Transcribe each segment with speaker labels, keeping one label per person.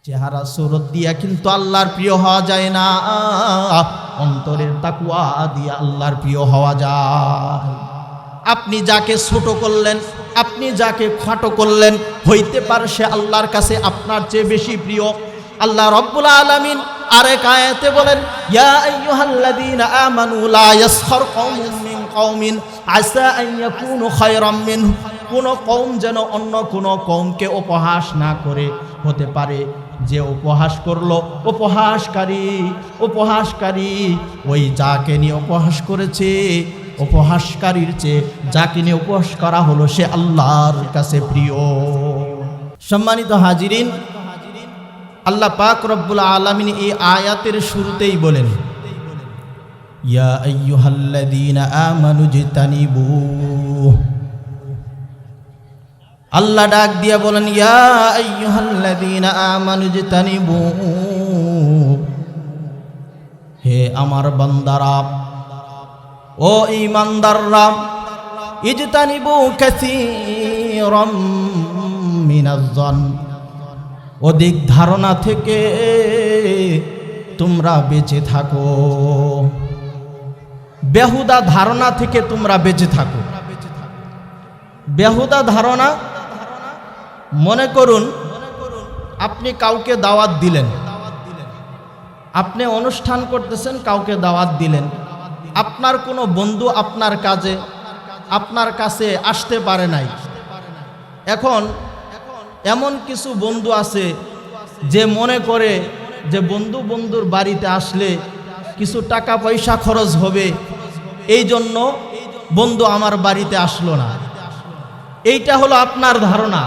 Speaker 1: চেহারা সুরত দিয়া কিন্তু আল্লাহর প্রিয় হওয়া যায় না, অন্তরের তাকওয়া দিয়া আল্লাহর প্রিয় হওয়া যায়। আপনি যাকে ছোট করলেন, আপনি যাকে খাটো করলেন, হইতে পারে সে আল্লাহর কাছে আপনার চেয়ে বেশি প্রিয়। আল্লাহ রাব্বুল আলামিন আরেক আয়াতে বলেন, ইয়া আইয়ুহাল্লাযীনা আমানু লা ইয়াসখার কওমুম মিন কওমিন আসা আন ইয়াকুনু খায়রাম মিনহু। কোন কওম যেন অন্য কোন কওমকে উপহাস না করে। হতে পারে যে উপহাস করলো, উপহাসকারী ওই যাকে নিয়ে উপহাস করেছে, উপহাসকারীর চেয়ে যাকে নিয়ে উপহাস করা হলো সে আল্লাহর কাছে প্রিয়। সম্মানিত হাজিরিন, আল্লাহ পাক রব্বুল আলামিন এই আয়াতের শুরুতেই বলেন, ইয়া আইয়ুহাল্লাযীনা আমানু জিতানিবু। আল্লাহ ডাক দিয়া বলেন, ইয়া আইয়ুহাল্লাযীনা আমানু জিতানিবু, হে আমার বান্দারা, ও ঈমানদাররা, ইজতানিবু কাসীরাম মিনাজ-যন, অধিক ধারণা থেকে তোমরা বেঁচে থাকো, বেহুদা ধারণা থেকে তোমরা বেঁচে থাকো। বেহুদা ধারণা, মনে করুন আপনি কাউকে দাওয়াত দিলেন, আপনি অনুষ্ঠান করতেছেন, কাউকে দাওয়াত দিলেন, আপনার কোনো বন্ধু আপনার কাছে আসতে পারে নাই। এখন এমন কিছু বন্ধু আছে যে মনে করে যে বন্ধুর বাড়িতে আসলে কিছু টাকা পয়সা খরচ হবে, এই জন্য বন্ধু আমার বাড়িতে আসলো না। এইটা হলো আপনার ধারণা,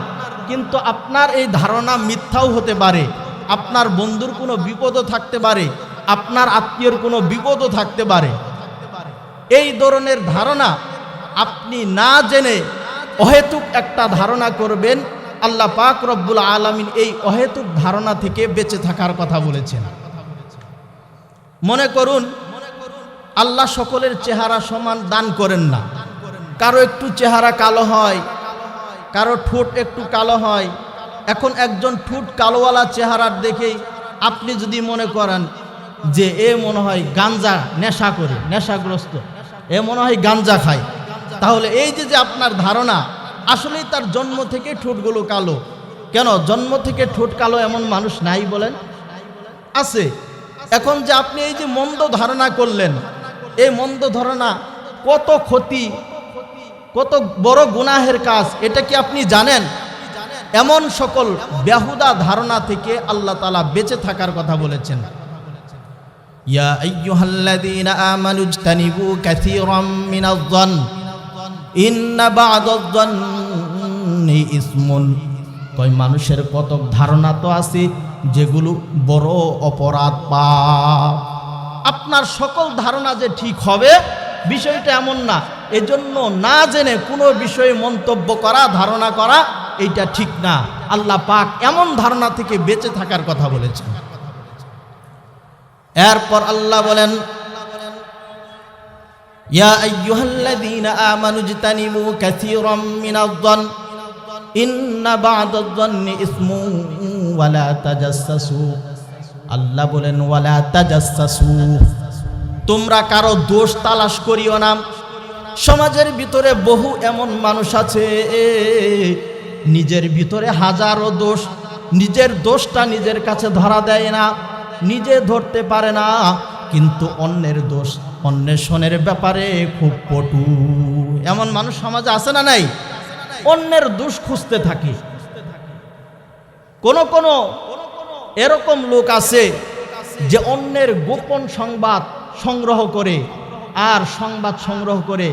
Speaker 1: কিন্তু আপনার এই ধারণা মিথ্যাও হতে পারে। আপনার বন্ধুর কোনো বিপদও থাকতে পারে, আপনার আত্মীয়র কোনো বিপদও থাকতে পারে। এই ধরনের ধারণা আপনি না জেনে অহেতুক একটা ধারণা করবেন। আল্লাহ পাক রব্বুল আলামিন এই অহেতুক ধারণা থেকে বেঁচে থাকার কথা বলেছেন। মনে করুন আল্লাহ সকলের চেহারা সমান দান করেন না। কারো একটু চেহারা কালো হয়, কারো ঠোঁট একটু কালো হয়। এখন একজন ঠোঁট কালোওয়ালা চেহারার দেখেই আপনি যদি মনে করেন যে এ মনে হয় গাঞ্জা নেশা করে, নেশাগ্রস্ত, এ মনে হয় গাঞ্জা খায়, তাহলে এই যে আপনার ধারণা, আসলেই তার জন্ম থেকে ঠোঁটগুলো কালো। কেন জন্ম থেকে ঠোঁট কালো এমন মানুষ নাই বলেন? আছে। এখন যে আপনি এই যে মন্দ ধারণা করলেন, এই মন্দ ধারণা কত ক্ষতি, কত বড় গুনাহের কাজ, এটা কি আপনি জানেন? এমন সকল বেহুদা ধারণা থেকে আল্লাহ তাআলা বেঁচে থাকার কথা বলেছেন। ইয়া আইয়ুহাল্লাযীনা আমানু ইজতানিবু কাসীরাম মিনাজ-যন ইন্না বা'দাজ-যন্নি ইসমুন। কই মানুষের কত ধারণা তো আছে যেগুলো বড় অপরাধ, পাপ। আপনার সকল ধারণা যে ঠিক হবে বিষয়টা এমন না। এজন্য না জেনে কোনো বিষয়ে মন্তব্য করা, ধারণা করা, এইটা ঠিক না। আল্লাহ পাক এমন ধারণা থেকে বেঁচে থাকার কথা বলেছেন। এরপর আল্লাহ বলেন, ইয়া আইয়ুহাল্লাযীনা আমানু ইজতানিবু কাসীরাম মিনাজ-যন ইন্না বা'দাজ-যন্নি ইসমুন ওয়া লা তাজাসসাসু। আল্লাহ বলেন, ওয়া লা তাজাসসাসু, তোমরা কারো দোষ তালাশ করিও না। সমাজের ভিতরে বহু এমন মানুষ আছে নিজের ভিতরে হাজারো দোষ, নিজের দোষটা নিজের কাছে ধরা দেয় না, নিজে ধরতে পারে না, কিন্তু অন্যের দোষ অন্বেষণের ব্যাপারে খুব পটু। এমন মানুষ সমাজে আছে না নাই? অন্যের দোষ খুঁজতে থাকে। কোন এরকম লোক আছে যে অন্যের গোপন সংবাদ সংগ্রহ করে, আর সংবাদ সংগ্রহ করে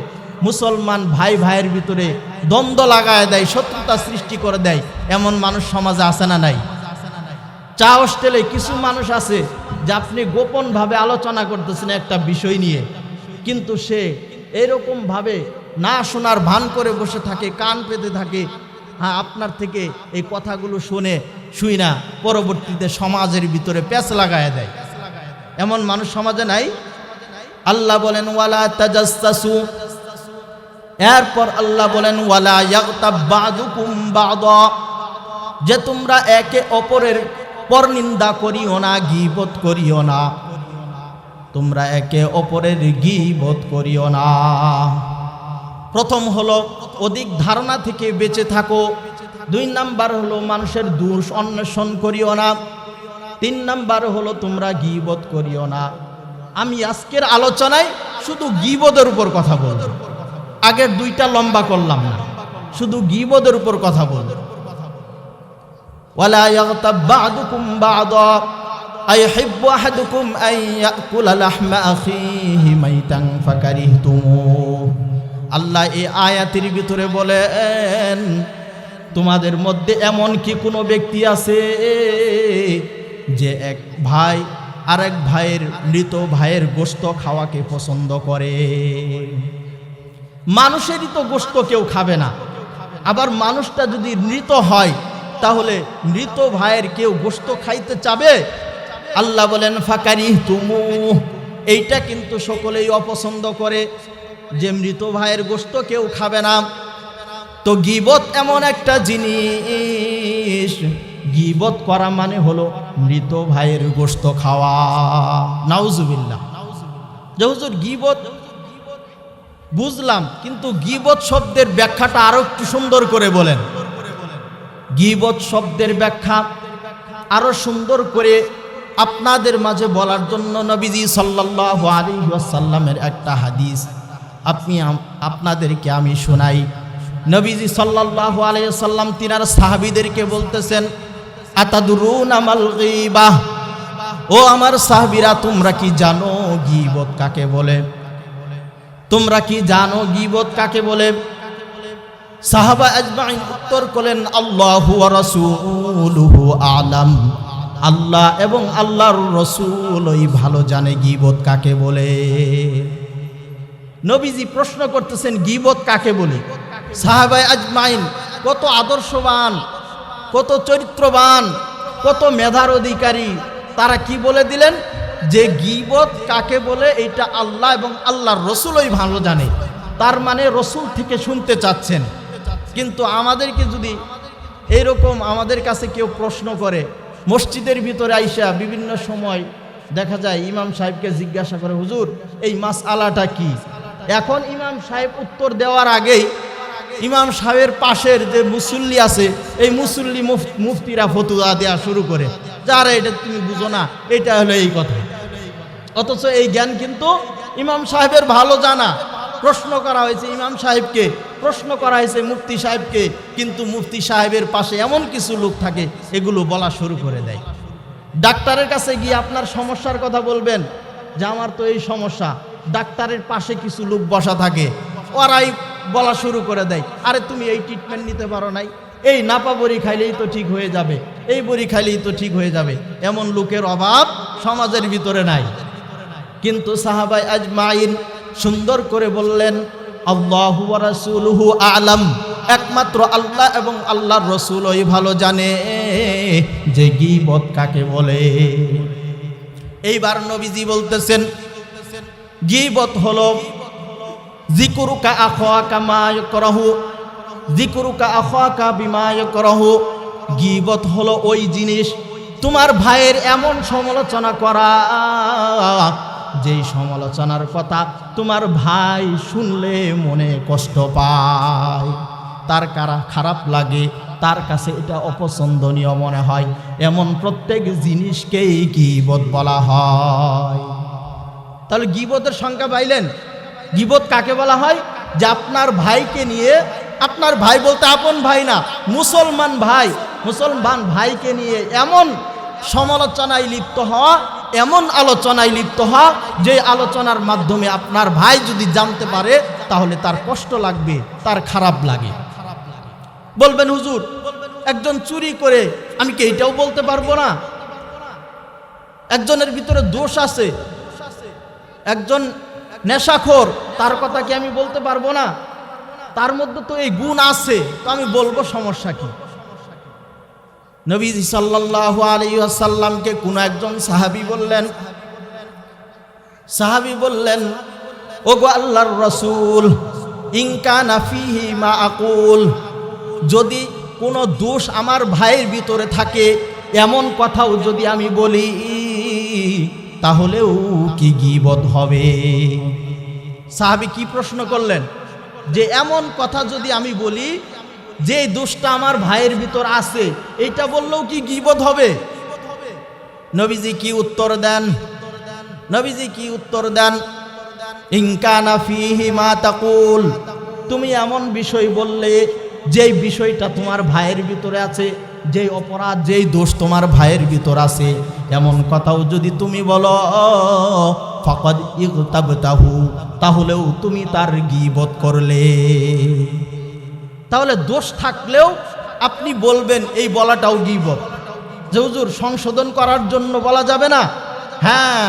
Speaker 1: মুসলমান ভাই ভাইয়ের ভিতরে দ্বন্দ্ব লাগায় দেয়, শত্রুতা সৃষ্টি করে দেয়। এমন মানুষ সমাজে আছে না নাই? চা হোস্টেলে কিছু মানুষ আছে যে আপনি গোপনভাবে আলোচনা করতেছেন একটা বিষয় নিয়ে, কিন্তু সে এরকম ভাবে না শোনার ভান করে বসে থাকে, কান পেতে থাকে। হ্যাঁ, আপনার থেকে এই কথাগুলো শুই না, পরবর্তীতে সমাজের ভিতরে প্যাঁচ লাগায় দেয়। এমন মানুষ সমাজে নাই? আল্লাহ বলেন, ওয়ালা তাজাসসাসু। এরপর আল্লাহ বলেন, ওয়ালা ইয়াগতাব বা'দুকুম বা'দা, যে তোমরা একে অপরের পরনিন্দা করিও না, গীবত করিও না, তোমরা একে অপরের গীবত করিও না। প্রথম হলো অধিক ধারণা থেকে বেঁচে থাকো। 2 নাম্বার হলো মানুষের দোষ অন্বেষণ করিও না। 3 নাম্বার হলো তোমরা গীবত করিও না। আমি আজকের আলোচনায় শুধু গীবতের উপর কথা বলবো, আগের 2টা লম্বা করলাম না, শুধু গীবতের উপর কথা বলবো। ওয়ালা ইয়াগতাব বা'দুকুম বা'দা আইহিব্বু আহাদুকুম আন ইয়াকুলা লাহমা আখিহি মাইতান ফাকারিহতুমুহ। আল্লাহ এই আয়াতের ভিতরে বলেন, তোমাদের মধ্যে এমন কি কোনো ব্যক্তি আছে যে এক ভাই আরেক ভাইয়ের মৃত ভাইয়ের গোশত খাওয়াকে পছন্দ করে? মানুষেরই তো গোশত কেউ খাবে না, আবার মানুষটা যদি মৃত হয় তাহলে মৃত ভাইয়ের কেউ গোশত খাইতে চাবে? আল্লাহ বলেন ফাকারিহতুমুহ, এইটা কিন্তু সকলেই অপছন্দ করে যে মৃত ভাইয়ের গোশত কেউ খাবে না। তো গীবত এমন একটা জিনিস, গীবত করা মানে হলো মৃত ভাইয়ের গোশত খাওয়া। নাউজুবিল্লাহ। যে হুজুর গীবত বুঝলাম, কিন্তু গীবত শব্দের ব্যাখ্যাটা আরো একটু সুন্দর করে বলেন। গীবত শব্দের ব্যাখ্যা আরো সুন্দর করে আপনাদের মাঝে বলার জন্য নবীজি সাল্লাল্লাহু আলাইহি ওয়াসাল্লামের একটা হাদিস আপনাদেরকে আমি শোনাই। নবীজি সাল্লাল্লাহু আলাইহি ওয়াসাল্লাম তিনার সাহাবীদেরকে বলতেছেন, আতাদুরুনা মাল গীবাহ, ও আমার সাহাবীরা তোমরা কি জানো গীবত কাকে বলে? তোমরা কি জানো গীবত কাকে বলে? সাহাবা আজমাইন উত্তর করলেন, আল্লাহু ওয়া রাসূলুহু আ'লাম, আল্লাহ এবং আল্লাহর রাসূলই ভালো জানে গীবত কাকে বলে। নবীজি প্রশ্ন করতেছেন গীবত কাকে বলে? সাহাবা আজমাইন কত আদর্শবান, কত চরিত্রবান, কত মেধার অধিকারী, তারা কি বলে দিলেন যে গীবত কাকে বলে এটা আল্লাহ এবং আল্লাহর রাসূলই ভালো জানে। তার মানে রাসূল থেকে শুনতে চাচ্ছেন। কিন্তু আমাদেরকে যদি এইরকম আমাদের কাছে কেউ প্রশ্ন করে, মসজিদের ভিতরে আইসা বিভিন্ন সময় দেখা যায় ইমাম সাহেবকে জিজ্ঞাসা করে, হুজুর এই মাসআলাটা কি? এখন ইমাম সাহেব উত্তর দেওয়ার আগেই ইমাম সাহেবের পাশের যে মুসল্লি আছে, এই মুসল্লি মুফতিরা ফতুয়া দেওয়া শুরু করে, যারা এটা তুমি বুঝো না, এটা হলো এই কথা। অথচ এই জ্ঞান কিন্তু ইমাম সাহেবের ভালো জানা। প্রশ্ন করা হয়েছে ইমাম সাহেবকে, প্রশ্ন করা হয়েছে মুফতি সাহেবকে, কিন্তু মুফতি সাহেবের পাশে এমন কিছু লোক থাকে এগুলো বলা শুরু করে দেয়। ডাক্তারের কাছে গিয়ে আপনার সমস্যার কথা বলবেন যে আমার তো এই সমস্যা, ডাক্তারের পাশে কিছু লোক বসা থাকে, ওরাই বলা শুরু করে দেয়, আরে তুমি এই ট্রিটমেন্ট নিতে পারো নাই, এই নাপা বড়ি খাইলেই তো ঠিক হয়ে যাবে, এই বড়ি খাইলেই তো ঠিক হয়ে যাবে। এমন লোকের অভাব সমাজের ভিতরে নাই। কিন্তু সাহাবায়ে আজমাইন সুন্দর করে বললেন, আল্লাহু ওয়া রাসূলুহু আ'লাম, একমাত্র আল্লাহ এবং আল্লাহর রাসূলই ভালো জানে যে গীবত কাকে বলে। এইবার নবীজি বলতেছেন গীবত হলো যিকরুকা আখাকা মা ইয়াকরাহু, যিকরুকা আখাকা বিমা ইয়াকরাহু। গীবত হলো ওই জিনিস, তোমার ভাইয়ের এমন সমালোচনা করা যেই সমালোচনার কথা তোমার ভাই শুনলে মনে কষ্ট পায়, তার খারাপ লাগে, তার কাছে এটা অপছন্দনীয় মনে হয়, এমন প্রত্যেক জিনিসকেই গীবত বলা হয়। তাহলে গীবতের সংখ্যা পাইলেন। গীবত কাকে বলা হয়? যে আপনার ভাইকে নিয়ে, আপনার ভাই বলতে আপন ভাই না, মুসলমান ভাই, মুসলমান ভাইকে নিয়ে এমন সমালোচনায় লিপ্ত হওয়া, এমন আলোচনায় লিপ্ত হওয়া যে আলোচনার মাধ্যমে আপনার ভাই যদি জানতে পারে তাহলে তার কষ্ট লাগবে, তার খারাপ লাগে। বলবেন হুজুর একজন চুরি করে আমি কি এইটাও বলতে পারবো না? একজনের ভিতরে দোষ আছে, একজন নেশাখোর, তার কথা কি আমি বলতে পারবো না? তার মধ্যে তো এই গুণ আছে, তো আমি বলবো, সমস্যা কি? নবীজি সাল্লাল্লাহু আলাইহি ওয়াসাল্লামকে কোন একজন সাহাবী বললেন, ওগো আল্লাহর রাসূল, ইন কানা ফীহি মা আকুল, যদি কোনো দোষ আমার ভাইয়ের ভিতরে থাকে এমন কথাও যদি আমি বলি তাহলেও কি গীবত হবে? সাহাবী কি প্রশ্ন করলেন যে এমন কথা যদি আমি বলি যে দোষটা আমার ভাইয়ের ভিতর আছে, এটা বললেও কি গীবত হবে? নবীজি কি উত্তর দেন? নবীজি কি উত্তর দেন? ইন কানা ফীহি মা তাকুল, তুমি এমন বিষয় বললে যেই বিষয়টা তোমার ভাইয়ের ভিতরে আছে, যেই অপরাধ যেই দোষ তোমার ভাইয়ের ভিতর আছে, এমন কথাও যদি তুমি বলো ফাকাদ ইগতাবতাহু, তাহলেও তুমি তার গীবত করলে। তাহলে দোষ থাকলেও আপনি বলবেন, এই বলাটাও গীবত। যে হুজুর সংশোধন করার জন্য বলা যাবে না? হ্যাঁ,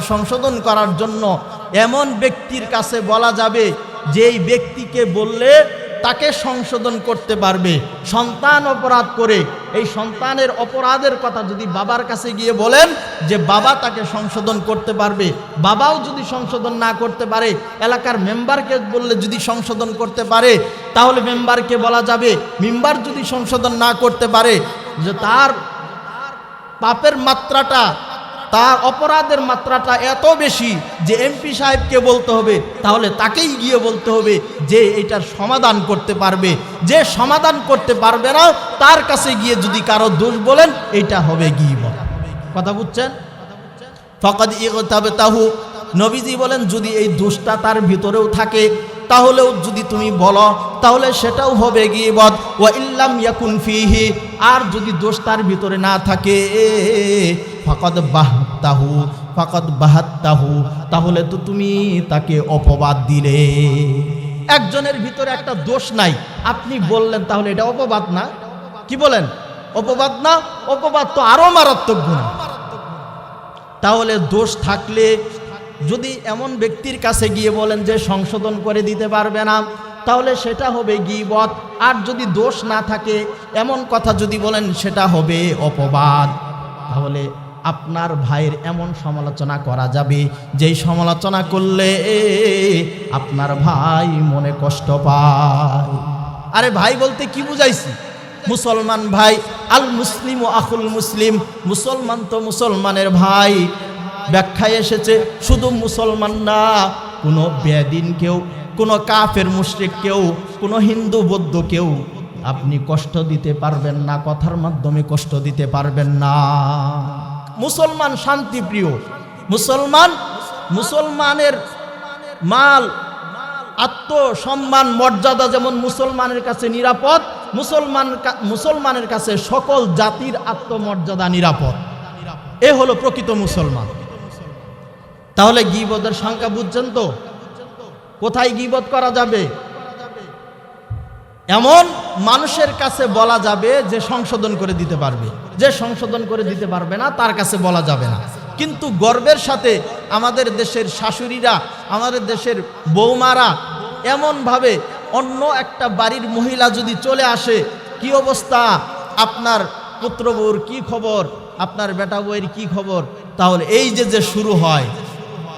Speaker 1: সংশোধন করার জন্য এমন ব্যক্তির কাছে বলা যাবে যেই ব্যক্তিকে বললে তাকে সংশোধন করতে পারবে। সন্তান অপরাধ করে এই সন্তানের অপরাধের কথা যদি বাবার কাছে গিয়ে বলেন যে বাবা তাকে সংশোধন করতে পারবে, বাবাও যদি সংশোধন না করতে পারে, এলাকার মেম্বারকে বললে যদি সংশোধন করতে পারে, তাহলে মেম্বারকে বলা যাবে। মেম্বার যদি সংশোধন না করতে পারে, যে তার পাপের মাত্রাটা, তার অপরাধের মাত্রাটা এত বেশি যে এমপি সাহেবকে বলতে হবে, তাহলে তাকেই গিয়ে বলতে হবে যে এটার সমাধান করতে পারবে। যে সমাধান করতে পারবে না তার কাছে গিয়ে যদি কারো দোষ বলেন, এটা হবে গীবত। কথা বুঝছেন? ফাকাদ ইগতাবতাহু, নবীজি বলেন যদি এই দোষটা তার ভিতরেও থাকে তাহলেও যদি তুমি বলো তাহলে সেটাও হবে গীবত। ওয়া ইল্লাম ইয়াকুন ফীহি, আর যদি দোষ তার ভিতরে না থাকে ফাকাদ বাহাত্তাহু, ফাকাদ বাহাত্তাহু, তাহলে তো তুমি তাকে অপবাদ দিলে। একজনের ভিতরে একটা দোষ নাই, আপনি বললেন, তাহলে এটা অপবাদ না? কি বলেন? অপবাদ না? অপবাদ তো আরো মারাত্মক গুনাহ। তাহলে দোষ থাকলে যদি এমন ব্যক্তির কাছে গিয়ে বলেন যে সংশোধন করে দিতে পারবে না, তাহলে সেটা হবে গীবত। আর যদি দোষ না থাকে এমন কথা যদি বলেন, সেটা হবে অপবাদ। তাহলে আপনার ভাইয়ের এমন সমালোচনা করা যাবে যেই সমালোচনা করলে আপনার ভাই মনে কষ্ট পায়। আরে ভাই বলতে কি বুঝাইছি? মুসলমান ভাই, আল মুসলিম ও আখুল মুসলিম, মুসলমান তো মুসলমানের ভাই। ব্যাখ্যায় এসেছে শুধু মুসলমান না, কোনো বেদিন কেউ, কোনো কাফের মুশরিক কেউ, কোনো হিন্দু বৌদ্ধ কেউ আপনি কষ্ট দিতে পারবেন না, কথার মাধ্যমে কষ্ট দিতে পারবেন না। মুসলমান শান্তিপ্রিয়, মুসলমান, মুসলমানের মাল, আত্মসম্মান, মর্যাদা যেমন মুসলমানের কাছে নিরাপদ, মুসলমানের কাছে সকল জাতির আত্মমর্যাদা নিরাপদ। এ হলো প্রকৃত মুসলমান। তাহলে গীবতের সংখ্যা বুঝছেন তো? কোথায় গীবত করা যাবে? এমন মানুষের কাছে বলা যাবে যে সংশোধন করে দিতে পারবে, যে সংশোধন করে দিতে পারবে না তার কাছে বলা যাবে না। কিন্তু গর্বের সাথে আমাদের দেশের শাশুড়িরা, আমাদের দেশের বৌমারা এমনভাবে অন্য একটা বাড়ির মহিলা যদি চলে আসে, কি অবস্থা, আপনার পুত্র বউর কি খবর, আপনার বেটা বউয়ের কি খবর, তাহলে এই যে শুরু হয়,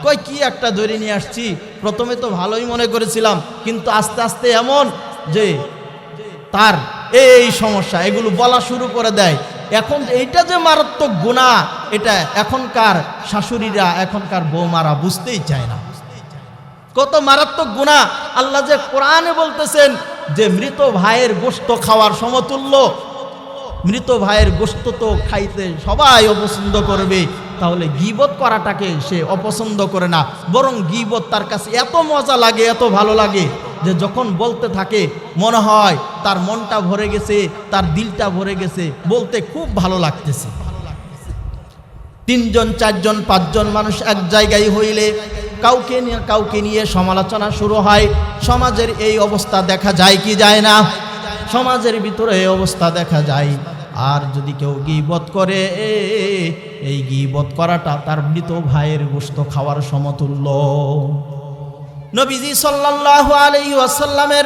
Speaker 1: কই কি একটা ধরে নিয়ে আসছি, প্রথমে তো ভালোই মনে করেছিলাম, কিন্তু আস্তে আস্তে এমন যে তার এই সমস্যা, এগুলো বলা শুরু করে দেয়। এখন এইটা যে মারাত্মক গুনাহ, এটা এখনকার শাশুড়িরা, এখনকার বৌমারা বুঝতেই চায় না। কত মারাত্মক গুনাহ! আল্লাহ যে কোরআনে বলতেছেন যে মৃত ভাইয়ের গোশত খাওয়ার সমতুল্য। মৃত ভাইয়ের গোশত তো খাইতে সবাই অপছন্দ করবে, তাহলে গীবত করাটাকে সে অপছন্দ করে না, বরং গীবত তার কাছে এত মজা লাগে, এত ভালো লাগে যে যখন বলতে থাকে মনে হয় তার মনটা ভরে গেছে, তার দিলটা ভরে গেছে, বলতে খুব ভালো লাগতেছে। 3 জন 4 জন 5 জন মানুষ এক জায়গায় হইলে কাউকে নিয়ে সমালোচনা শুরু হয়। সমাজের এই অবস্থা দেখা যায় কি যায় না? সমাজের ভিতরে এই অবস্থা দেখা যায়। আর যদি কেউ গীবত করে, এই গীবত করাটা তার মৃত ভাইয়ের গোশত খাওয়ার সমতুল্য। নবীজি সাল্লাল্লাহু আলাইহি ওয়াসাল্লামের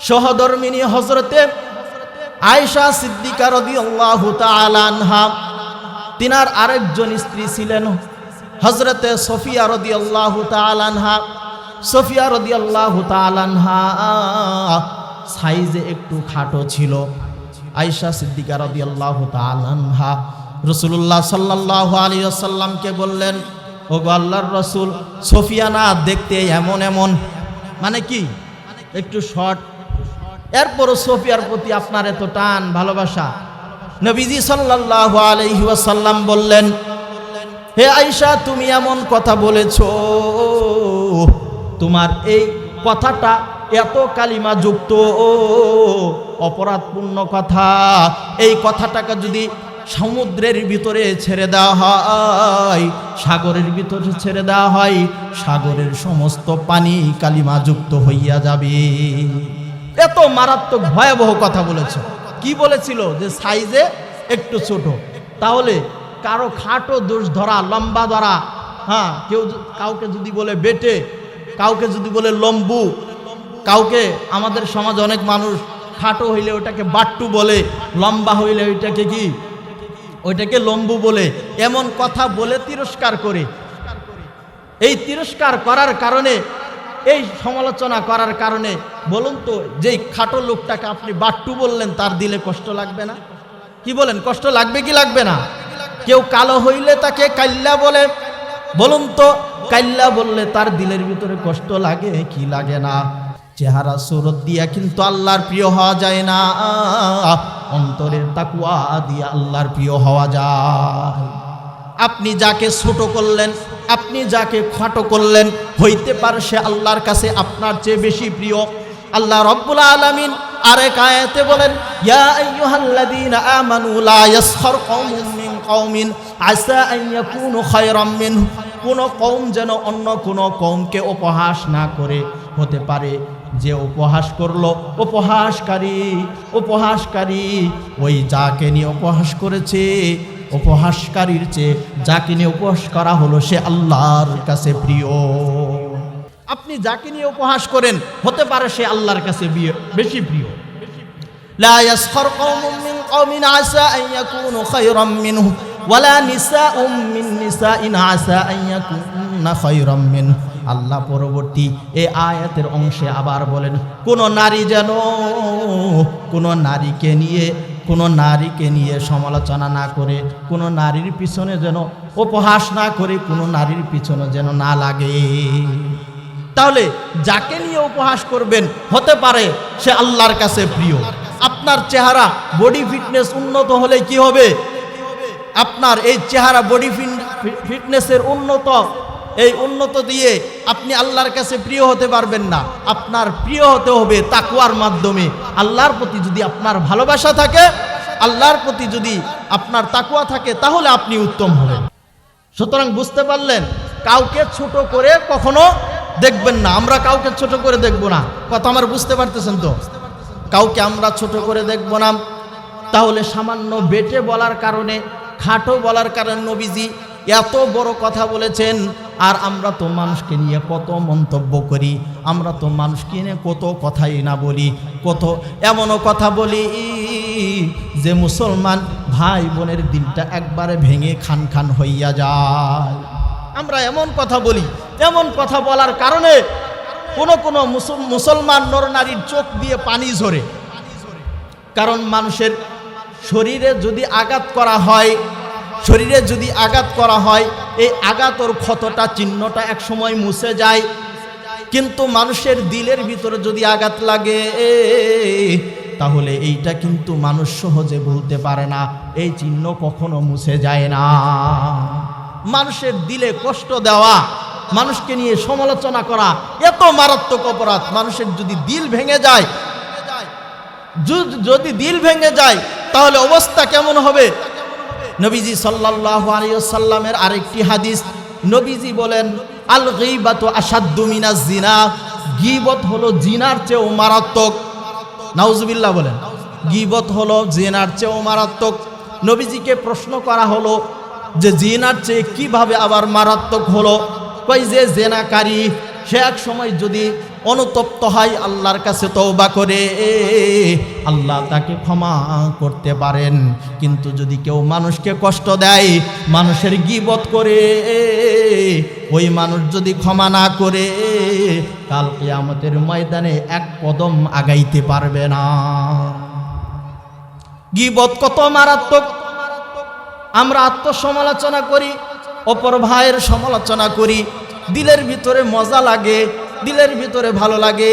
Speaker 1: সহধর্মিনী হযরতে আয়েশা সিদ্দিকা রাদিয়াল্লাহু তাআলা আনহা, তিনার আরেকজন স্ত্রী ছিলেন হযরতে সফিয়া রাদিয়াল্লাহু তাআলা আনহা। সফিয়া রাদিয়াল্লাহু তাআলা আনহা সাইজে একটু খাটো ছিল, আয়েশা সিদ্দিকা রাদিয়াল্লাহু তাআলা আনহা রাসূলুল্লাহ সাল্লাল্লাহু আলাইহি ওয়াসাল্লামকে বললেন, ওগো আল্লাহর রাসূল, সোফিয়া না দেখতে এমন এমন, মানে কি একটু শর্ট, এরপরও সোফিয়ার প্রতি আপনার এত টান ভালোবাসা। নবীজি সাল্লাল্লাহু আলাইহি ওয়াসাল্লাম বললেন, হে আয়েশা, তুমি এমন কথা বলেছো, তোমার এই কথাটা এত কালিমা যুক্ত অপরাধপূর্ণ কথা, এই কথাটাকে যদি সমুদ্রের ভিতরে ছেড়ে দেওয়া হয়, সাগরের ভিতরে ছেড়ে দেওয়া হয়, সাগরের সমস্ত পানি কালিমা যুক্ত হইয়া যাবে। এত মারাত্মক ভয়াবহ কথা বলেছে। কি বলেছিল? যে সাইজে একটু ছোট। তাহলে কারো খাটো দোষ ধরা, লম্বা ধরা, হ্যাঁ, কাউকে যদি বলে বেটে, কাউকে যদি বলে লম্বু, কাউকে আমাদের সমাজ অনেক মানুষ খাটো হইলে ওটাকে বাট্টু বলে, লম্বা হইলে ওইটাকে কি, ওইটাকে লম্বু বলে, এমন কথা বলে তিরস্কার করে। এই তিরস্কার করার কারণে, এই সমালোচনা করার কারণে, বলুন তো, যেই খাটো লোকটাকে আপনি বাট্টু বললেন, তার দিলে কষ্ট লাগবে না? কি বলেন, কষ্ট লাগবে কি লাগবে না? কেউ কালো হইলে তাকে কাল্লা বলে, বলুন তো, কাল্লা বললে তার দিলের ভিতরে কষ্ট লাগে কি লাগে না? চেহারা সুরত দিয়া কিন্তু আল্লাহর প্রিয় হওয়া যায় না, অন্তরের তাকওয়া দিয়া আল্লাহর প্রিয় হওয়া যায়। আপনি যাকে ছোট করলেন, আপনি যাকে খাটো করলেন, হইতে পারে সে আল্লাহর কাছে আপনার চেয়ে বেশি প্রিয়। আল্লাহ রাব্বুল আলামিন আরেক আয়াতে বলেন, ইয়া আইয়ুহাল্লাযীনা আমানু লা ইয়াসখার কওমুম মিন কওমিন আসা আন ইয়াকুনু খায়রাম মিনহু। কোন কওম যেন অন্য কোন কওমকে উপহাস না করে। হতে পারে যে উপহাস করলো, উপহাসকারী ওই যাকে নিয়ে উপহাস করেছে, উপহাসকারীর চেয়ে যাকে নিয়ে উপহাস করা হলো সে আল্লাহর কাছে প্রিয়। আপনি যাকে নিয়ে উপহাস করেন, হতে পারে সে আল্লাহর কাছে বেশি প্রিয়। লা ইয়াসখার কওমুম মিন কওমিন আসা আন ইয়াকুনু খায়রাম মিনহু ওয়ালা নিসাউম মিন নিসাইন আসা আন ইয়াকুননা খায়রাম মিনহু। আল্লাহ পরবর্তী এই আয়াতের অংশে আবার বলেন, কোন নারী যেন কোন নারীকে নিয়ে সমালোচনা না করে, কোন নারীর পিছনে যেন উপহাস না করে, কোন নারীর পিছনে যেন না লাগে। তাহলে যাকে নিয়ে উপহাস করবেন, হতে পারে সে আল্লাহর কাছে প্রিয়। আপনার চেহারা বডি ফিটনেস উন্নত হলে কি হবে? আপনার এই চেহারা বডি ফিটনেসের উন্নত দিয়ে আপনি আল্লাহর কাছে প্রিয় হতে পারবেন না। আপনার প্রিয় হতে হবে তাকওয়ার মাধ্যমে। আল্লাহর প্রতি যদি আপনার ভালোবাসা থাকে, আল্লাহর প্রতি যদি আপনার তাকওয়া থাকে, তাহলে আপনি উত্তম হবেন। সুতরাং বুঝতে পারলেন, কাউকে ছোট করে কখনো দেখবেন না। আমরা কাউকে ছোট করে দেখব না, কথা আমার বুঝতে পারতেছেন তো? কাউকে আমরা ছোট করে দেখব না। তাহলে সামান্য বেটে বলার কারণে, খাটো বলার কারণে নবীজি এত বড় কথা বলেছেন। আর আমরা তো মানুষকে নিয়ে কত মন্তব্য করি, আমরা তো মানুষকে নিয়ে কত কথাই না বলি, কত এমনও কথা বলি যে মুসলমান ভাই বোনের দিলটা একবারে ভেঙে খান খান হইয়া যায়। আমরা এমন কথা বলি, এমন কথা বলার কারণে কোন মুসলমান নর নারীর চোখ দিয়ে পানি ঝরে। কারণ মানুষের শরীরে যদি আঘাত করা হয়, এই আঘাতর ক্ষতটা, চিহ্নটা এক সময় মুছে যায়। কিন্তু মানুষের দিলের ভিতরে যদি আঘাত লাগে, তাহলে এইটা কিন্তু মানুষ সহজে ভুলতে পারে না, এই চিহ্ন কখনো মুছে যায় না। মানুষের দিলে কষ্ট দেওয়া, মানুষকে নিয়ে সমালোচনা করা এত মারাত্মক অপরাধ। মানুষের যদি দিল ভেঙে যায়, তাহলে অবস্থা কেমন হবে? নবীজি সাল্লাল্লাহু আলাইহি ওয়াসাল্লামের আরেকটি হাদিস, নবীজি বলেন, আল গীবাতু আশাদ্দু মিনাজ জিনা। গীবত হলো জিনার চেয়েও মারাত্মক। নাউজুবিল্লাহ বলেন। গীবত হলো জিনার চেয়েও মারাত্মক। নবীজিকে প্রশ্ন করা হলো যে জিনার চেয়ে কিভাবে আবার মারাত্মক হলো? কই যে জেনাকারী সে এক সময় যদি অনুতপ্ত হয়, আল্লাহর কাছে তওবা করে, আল্লাহ তাকে ক্ষমা করতে পারেন। কিন্তু যদি কেউ মানুষকে কষ্ট দেয়, মানুষের গীবত করে, ওই মানুষ যদি ক্ষমা না করে, কাল কিয়ামতের ময়দানে এক কদম আগাইতে পারবে না। গীবত কত মারাত্মক। আমরা আত্মসমালোচনা করি, অপর ভাইয়ের সমালোচনা করি, দিলের ভিতরে মজা লাগে, দিলের ভিতরে ভালো লাগে,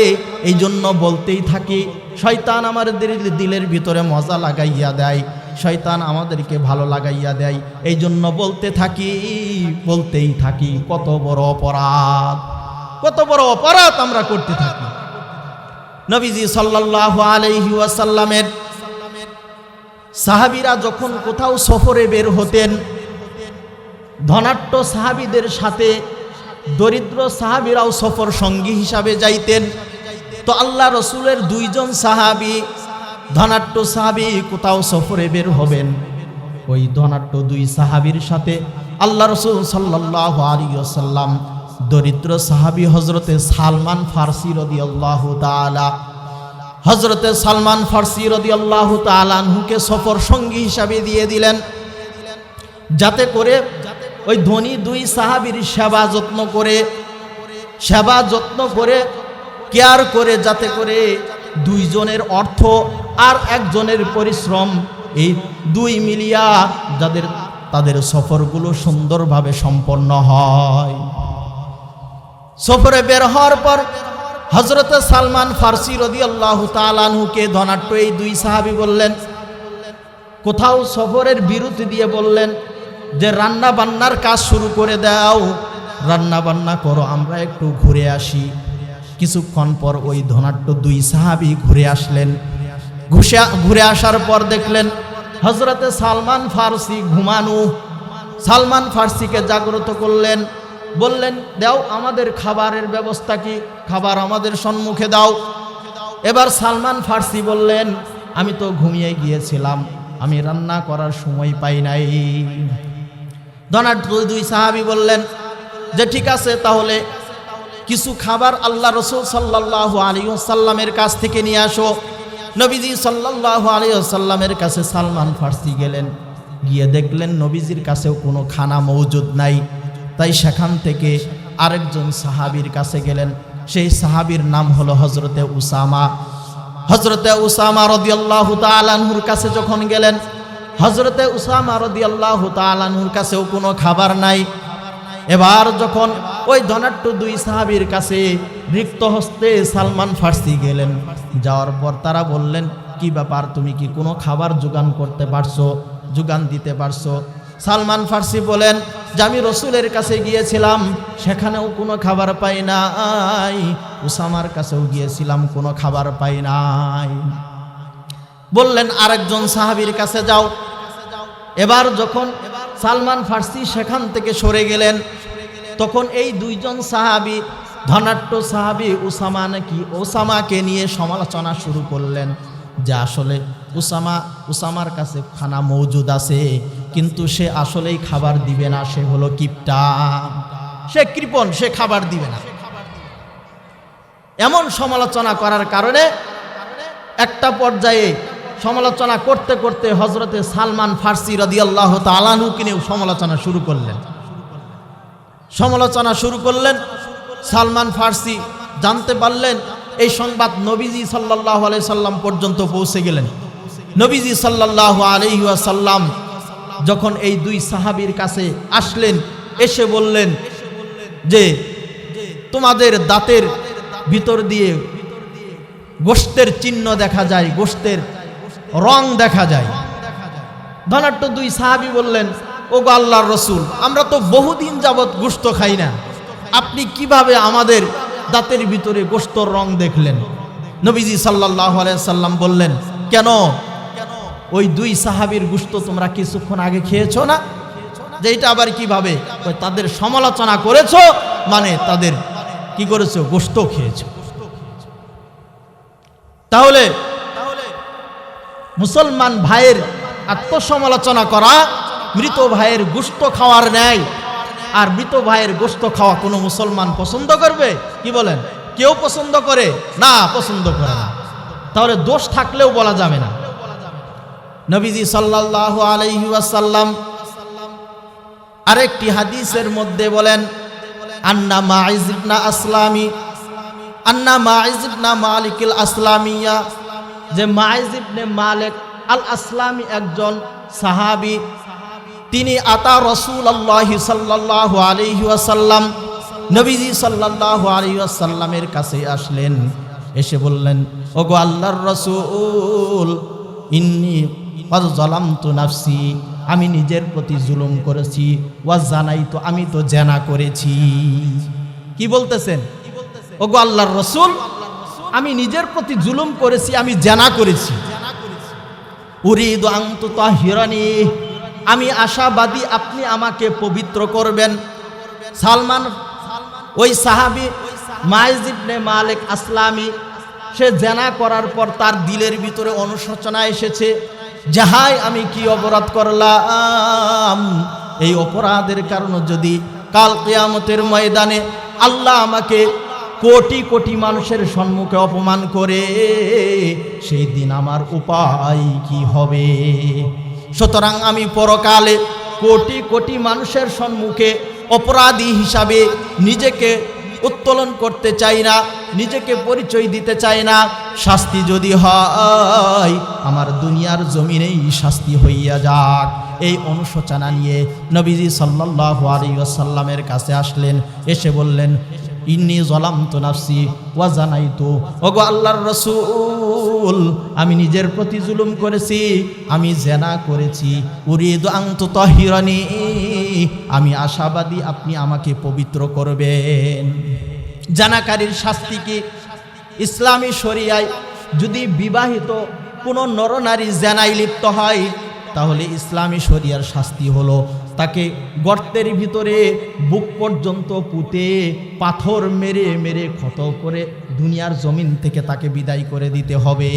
Speaker 1: এই জন্য বলতেই থাকি। শয়তান আমাদের দিলের ভিতরে মজা লাগাইয়া দেয়, শয়তান আমাদেরকে ভালো লাগাইয়া দেয়, এই জন্য বলতেই থাকি। কত বড় অপরাধ, কত বড় অপরাধ আমরা করতে থাকি। নবীজি সাল্লাল্লাহু আলাইহি ওয়াসাল্লামের সাহাবীরা যখন কোথাও সফরে বের হতেন, ধনাঢ্য সাহাবীদের সাথে দরিদ্র সাহাবীরাও সফর সঙ্গী হিসাবে যাইতেন। তো আল্লাহ রসুলের দুইজন সাহাবী, ধনাঢ্য সাহাবী কোথাও সফরে বের হবেন, ওই ধনাঢ্য দুই সাহাবীর সাথে আল্লাহ রসুল সাল্লাল্লাহু আলাইহি ওয়াসাল্লাম দরিদ্র সাহাবী হযরতে সালমান ফারসি রাদিয়াল্লাহু তাআলা, হযরতে সালমান ফারসি রাদিয়াল্লাহু তাআলা আনহুকে সফর সঙ্গী হিসাবে দিয়ে দিলেন, যাতে করে ওই ধনী দুই সাহাবীর সেবা যত্ন করে কেয়ার করে, যাতে করে দুইজনের অর্থ আর একজনের পরিশ্রম, এই দুই মিলিয়া তাদের সফরগুলো সুন্দরভাবে সম্পন্ন হয়। সফরে বের হওয়ার পর হযরতে সালমান ফারসি রাদিয়াল্লাহু তাআলা আনহুকে ধনাঢ্য এই দুই সাহাবী বললেন, কোথাও সফরের বিরতি দিয়ে বললেন যে রান্না বান্নার কাজ শুরু করে দাও, রান্না বান্না করো, আমরা একটু ঘুরে আসি। কিছুক্ষণ পর ওই ধনাঢ্য দুই সাহাবী ঘুরে আসলেন। ঘুরে আসার পর দেখলেন হযরতে সালমান ফারসি ঘুমানো। সালমান ফারসিকে জাগ্রত করলেন, বললেন, দাও আমাদের খাবারের ব্যবস্থা কি, খাবার আমাদের সম্মুখে দাও। এবার সালমান ফারসি বললেন, আমি তো ঘুমিয়ে গিয়েছিলাম, আমি রান্না করার সময় পাই নাই। ধনাঢ্য দুই সাহাবী বললেন যে ঠিক আছে, তাহলে কিছু খাবার আল্লাহ রসুল সাল্লাল্লাহু আলাইহি ওয়াসাল্লামের কাছ থেকে নিয়ে আসো। নবীজি সাল্লাল্লাহু আলাইহি ওয়াসাল্লামের কাছে সালমান ফারসি গেলেন, গিয়ে দেখলেন নবীজির কাছেও কোনো খানা মওজুদ নাই। তাই সেখান থেকে আরেকজন সাহাবীর কাছে গেলেন, সেই সাহাবীর নাম হলো হযরতে উসামা। হযরতে উসামা রাদিয়াল্লাহু তাআলা আনহুর কাছে যখন গেলেন, হযরতে উসামা রাদিয়াল্লাহু তাআলা আনহুর কাছেও কোনো খাবার নাই। এবার যখন ওই ধনাঢ্য দুই সাহাবীর কাছে রিক্ত হস্তে সালমান ফারসি গেলেন, যাওয়ার পর তারা বললেন, কি ব্যাপার, তুমি কি কোনো খাবার যোগান দিতে পারছো? সালমান ফারসি বলেন যে আমি রসুলের কাছে গিয়েছিলাম, সেখানেও কোনো খাবার পাই নাই, উসামার কাছেও গিয়েছিলাম, কোনো খাবার পাই নাই। বললেন আরেকজন সাহাবীর কাছে যাও। এবার যখন সালমান ফারসি সেখান থেকে সরে গেলেন, তখন এই দুইজন সাহাবী, ধনাঢ্য সাহাবী উসামাকে নিয়ে সমালোচনা শুরু করলেন যে আসলে উসামার কাছে খানা মওজুদ আছে, কিন্তু সে আসলেই খাবার দিবে না, সে হলো কিপটা, সে কৃপণ, সে খাবার দিবে না। এমন সমালোচনা করার কারণে একটা পর্যায়ে সমালোচনা করতে করতে হযরতে সালমান ফারসি রাদিয়াল্লাহু তাআলা আনহুকে নিয়ে সমালোচনা শুরু করলেন। সালমান ফারসি জানতে পারলেন, এই সংবাদ নবীজি সাল্লাল্লাহু আলাইহি সাল্লাম পর্যন্ত পৌঁছে গেলেন। নবীজি সাল্লাল্লাহু আলাইহি ওয়াসাল্লাম যখন এই দুই সাহাবীর কাছে আসলেন, এসে বললেন যে তোমাদের দাঁতের ভিতর দিয়ে গোশতের চিহ্ন দেখা যায়, গোশতের রং দেখা যায়। ধনাঢ্য দুই সাহাবী বললেন, ওগো আল্লাহর রসুল, আমরা তো বহুদিন যাবৎ গোশত খাই না, আপনি কিভাবে আমাদের দাঁতের ভিতরে গোশতর রং দেখলেন? নবীজি সাল্লাল্লাহু আলাইহি সাল্লাম বললেন, কেন, ওই দুই সাহাবীর গোশত তোমরা কিছুক্ষণ আগে খেয়েছো না? যে এটা আবার কিভাবে? তাদের সমালোচনা করেছো মানে তাদের কি করেছো? গোশত খেয়েছো। তাহলে মুসলমান ভাইয়ের আত্মসমালোচনা করা মৃত ভাইয়ের গোশত খাওয়ার ন্যায়। আর মৃত ভাইয়ের গোশত খাওয়া কোনো মুসলমান পছন্দ করবে? কি বলেন? কেউ পছন্দ করে না, পছন্দ করে না। তাহলে দোষ থাকলেও বলা যাবে না। নবীজি সাল্লাল্লাহু আলাইহি ওয়াসাল্লাম আরেকটি হাদিসের মধ্যে বলেন, আন্না মাইজ ইবনে মালিকিল আসলামিয়া, যে মাইজ ইবনে মালিক আল আসলামী একজন সাহাবী, তিনি আতা রাসূলুল্লাহ সাল্লাল্লাহু আলাইহি ওয়াসাল্লাম, নবীজি সাল্লাল্লাহু আলাইহি ওয়াসাল্লামের কাছে আসলেন, এসে বললেন, ওগো আল্লাহর রাসূল, ইন্নী ক্বাদ যালামতু নাফসি, আমি নিজের প্রতি জুলুম করেছি, ওয়া জানাইতু, আমি তো জেনা করেছি। কি বলতেছেন? ওগো আল্লাহর রাসূল, আমি নিজের প্রতি জুলুম করেছি, আমি জেনা করেছি। উরিদু আন তুতাহিরানি, আমি আশাবাদী আপনি আমাকে পবিত্র করবেন। সালমান, ওই সাহাবী মাইজ ইবনে মালিক আসলামী, সে জেনা করার পর তার দিলের ভিতরে অনুশোচনা এসেছে, যাহাই আমি কি অপরাধ করলাম, এই অপরাধের কারণে যদি কাল কিয়ামতের ময়দানে আল্লাহ আমাকে কোটি কোটি মানুষের সম্মুখে অপমান করে, সেই দিন আমার উপায় কি হবে? সুতরাং আমি পরকালে কোটি কোটি মানুষের সম্মুখে অপরাধী হিসাবে নিজেকে উত্তোলন করতে চাই না, নিজেকে পরিচয় দিতে চাই না। শাস্তি যদি হয় আমার দুনিয়ার জমিনেই শাস্তি হইয়া যাক। এই অনুশোচনা নিয়ে নবীজি সাল্লাল্লাহু আলাইহি ওয়াসাল্লামের কাছে আসলেন, এসে বললেন, ইন্নী যালামতু নাফসি ওয়া জানাইতু, ওগো আল্লাহর রাসূল, আমি নিজের প্রতি জুলুম করেছি, আমি জেনা করেছি। উরিদু আন তুতাহিরানি, আমি আশাবাদী আপনি আমাকে পবিত্র করবেন। জানাকারীর শাস্তি কি? ইসলামী শরিয়ায় যদি বিবাহিত কোনো নরনারী জেনায় লিপ্ত হয়, তাহলে ইসলামী শরিয়ার শাস্তি হলো তাকে গর্তের ভিতরে বুক পর্যন্ত পুঁতে পাথর মেরে মেরে ক্ষত করে দুনিয়ার জমিন থেকে তাকে বিদায় করে দিতে হবে।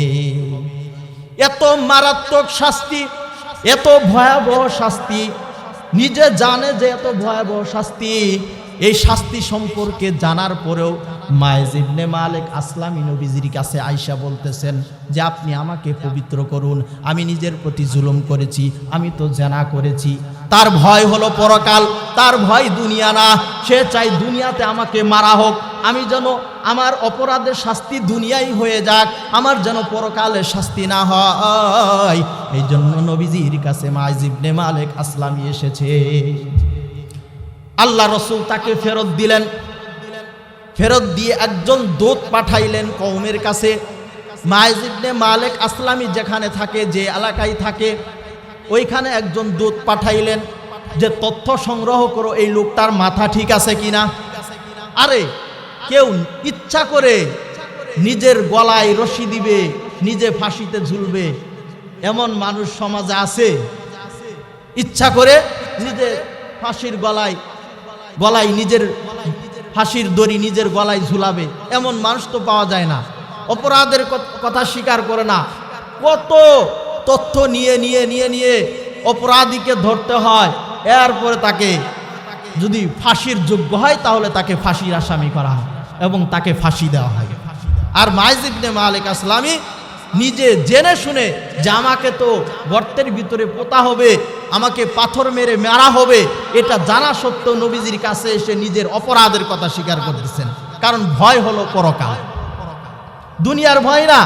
Speaker 1: এত মারাত্মক শাস্তি, এত ভয়াবহ শাস্তি, নিজে জানে যে এত ভয়াবহ শাস্তি, এই শাস্তি সম্পর্কে জানার পরেও মাইজ ইবনে মালিক আসলামী নবীজির কাছে আয়েশা বলতেছেন যে আপনি আমাকে পবিত্র করুন, আমি নিজের প্রতি জুলুম করেছি, আমি তো জেনা করেছি। তার ভয় হলো পরকাল, তার ভয় দুনিয়া না। সে চাই দুনিয়াতে আমাকে মারা হোক, আমি যেন আমার অপরাধের শাস্তি দুনিয়াই হয়ে যাক, আমার যেন পরকালের শাস্তি না হয়। এই জন্য নবীজির কাছে মাইজ ইবনে মালিক আসলামী এসেছে। আল্লাহ রসুল তাকে ফেরত দিলেন। ফেরত দিয়ে একজন দূত পাঠাইলেন কওমের কাছে। মাইজ ইবনে মালিক আসলামী যেখানে থাকে, যে এলাকায় থাকে, ওইখানে একজন দূত পাঠাইলেন যে তথ্য সংগ্রহ করো এই লোকটার মাথা ঠিক আছে কিনা। আরে কেউ ইচ্ছা করে নিজের গলায় রশি দিবে, নিজে ফাঁসিতে ঝুলবে, এমন মানুষ সমাজে আছে? ইচ্ছা করে নিজে ফাঁসির গলায় নিজের ফাঁসির দড়ি নিজের গলায় ঝুলাবে, এমন মানুষ তো পাওয়া যায় না। অপরাধের কথা স্বীকার করে না, কত তথ্য নিয়ে অপরাধীকে ধরতে হয়, এরপরে তাকে যদি ফাঁসির যোগ্য হয় তাহলে তাকে ফাঁসির আসামি করা হয় এবং তাকে ফাঁসি দেওয়া হয়। আর মাইজ ইবনে মালিক আসলামী নিজে জেনে শুনে যে আমাকে তো গর্তের ভিতরে পোতা হবে, আমাকে পাথর মেরে মারা হবে, এটা জানা সত্ত্বেও নবীজির কাছে এসে নিজের অপরাধের কথা স্বীকার করতেছেন। কারণ ভয় হলো পরকাল, দুনিয়ার ভয় না।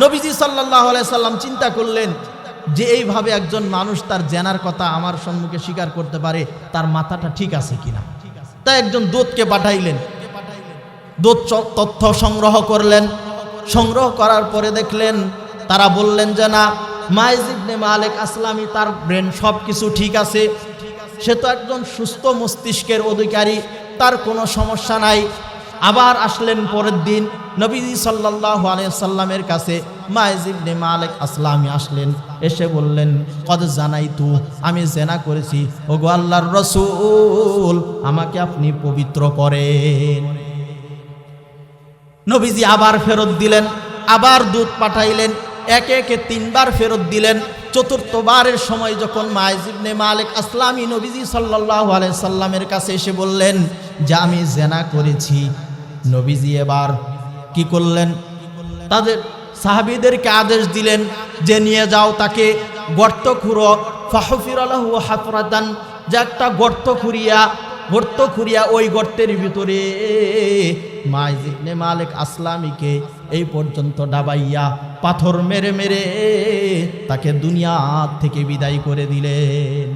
Speaker 1: নবীজি সাল্লাল্লাহু আলাইহি সাল্লাম চিন্তা করলেন যে এইভাবে একজন মানুষ তার জেনার কথা আমার সম্মুখে স্বীকার করতে পারে, তার মাথাটা ঠিক আছে কিনা। তাই একজন দূতকে পাঠাইলেন। দূত তথ্য সংগ্রহ করলেন। সংগ্রহ করার পরে দেখলেন, তারা বললেন যে না, মাইজ ইবনে মালিক আসলামী তার ব্রেন সব কিছু ঠিক আছে, সে তো একজন সুস্থ মস্তিষ্কের অধিকারী, তার কোনো সমস্যা নাই। আবার আসলেন পরের দিন নবীজি সাল্লাল্লাহু আলাইহি সাল্লামের কাছে। মাইজ ইবনে মালিক আসলামী আসলেন, এসে বললেন, কদ জানাইতু, আমি জেনা করেছি, ওগো আল্লাহর রাসূল, আমাকে আপনি পবিত্র করেন। নবীজি আবার ফেরত দিলেন, আবার দূত পাঠাইলেন, একে একে তিনবার ফেরত দিলেন। চতুর্থবারের সময় যখন মাইজ ইবনে মালিক আসলামী নবীজি সাল্লাল্লাহু আলাইহি সাল্লামের কাছে এসে বললেন যে আমি জেনা করেছি, নবীজি এবার কি করলেন, তাদের সাহাবীদেরকে আদেশ দিলেন যে নিয়ে যাও তাকে, গর্ত খুঁড়ো, ফাহফিরা লাহু হাফরাতান, যে একটা গর্ত খুঁড়িয়া ওই গর্তের ভিতরে মাইজ ইবনে মালিক আসলামীকে এই পর্যন্ত ডাবাইয়া পাথর মেরে মেরে তাকে দুনিয়া থেকে বিদায় করে দিলেন,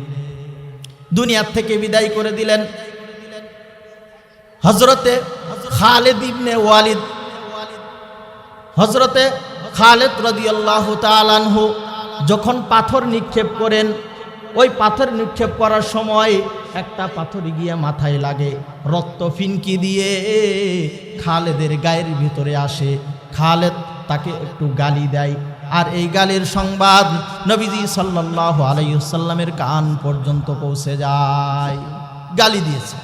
Speaker 1: দুনিয়ার থেকে বিদায় করে দিলেন। হযরতে খালিদ ইবনে ওয়ালিদ, হযরতে খালিদ রাদিয়াল্লাহু তাআলা আনহু যখন পাথর নিক্ষেপ করেন, ওই পাথর নিক্ষেপ করার সময় একটা পাথর গিয়ে মাথায় লাগে, রক্ত ফিনকি দিয়ে খালেদের গায়ের ভিতরে আসে। খালেদ তাকে একটু গালি দেয়, আর এই গালির সংবাদ নবীজি সাল্লাল্লাহু আলাইহি ওয়াসাল্লামের কান পর্যন্ত পৌঁছে যায়। গালি দিয়েছে।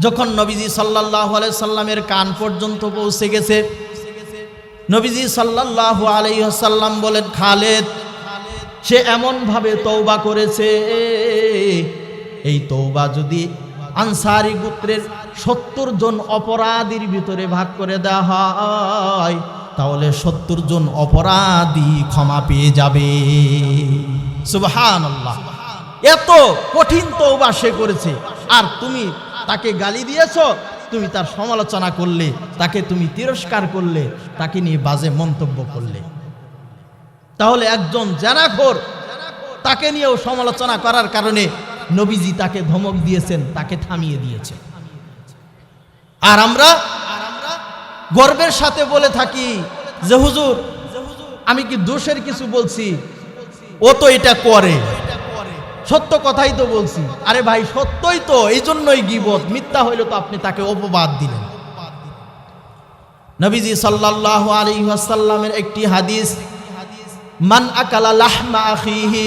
Speaker 1: যখন নবীজি সাল্লাল্লাহু আলাইহি ওয়াসাল্লামের কান পর্যন্ত পৌঁছে গেছে, নবীজি সাল্লাল্লাহু আলাইহি ওয়াসাল্লাম বলেন, খালেদ সে এমন ভাবে তওবা করেছে, এই তওবা যদি আনসারী গোত্রের 70 জন অপরাধীর ভিতরে ভাগ করে দেওয়া হয়, তাহলে 70 জন অপরাধী ক্ষমা পেয়ে যাবে। সুবহানাল্লাহ। এত কঠিন তওবা সে করেছে, আর তুমি তাকে গালি দিয়েছো, তুমি তার সমালোচনা করলে, তাকে তুমি তিরস্কার করলে, তাকে নিয়ে বাজে মন্তব্য করলে। তাহলে একজন জানাখোর, তাকে নিয়েও সমালোচনা করার কারণে নবীজি তাকে ধমক দিয়েছেন, তাকে থামিয়ে দিয়েছেন। আর আমরা গর্বের সাথে বলে থাকি যে হুজুর আমি কি দোষের কিছু বলছি, ও তো এটা করে, সত্য কথাই তো বলছি। আরে ভাই সত্যই তো, এই জন্যই গীবত। মিথ্যা হইলে তো আপনি তাকে অপবাদ দিলেন। নবীজি সাল্লাল্লাহু আলাইহি ওয়াসাল্লামের একটি হাদিস, মান আকালা লাহমা আখিহি,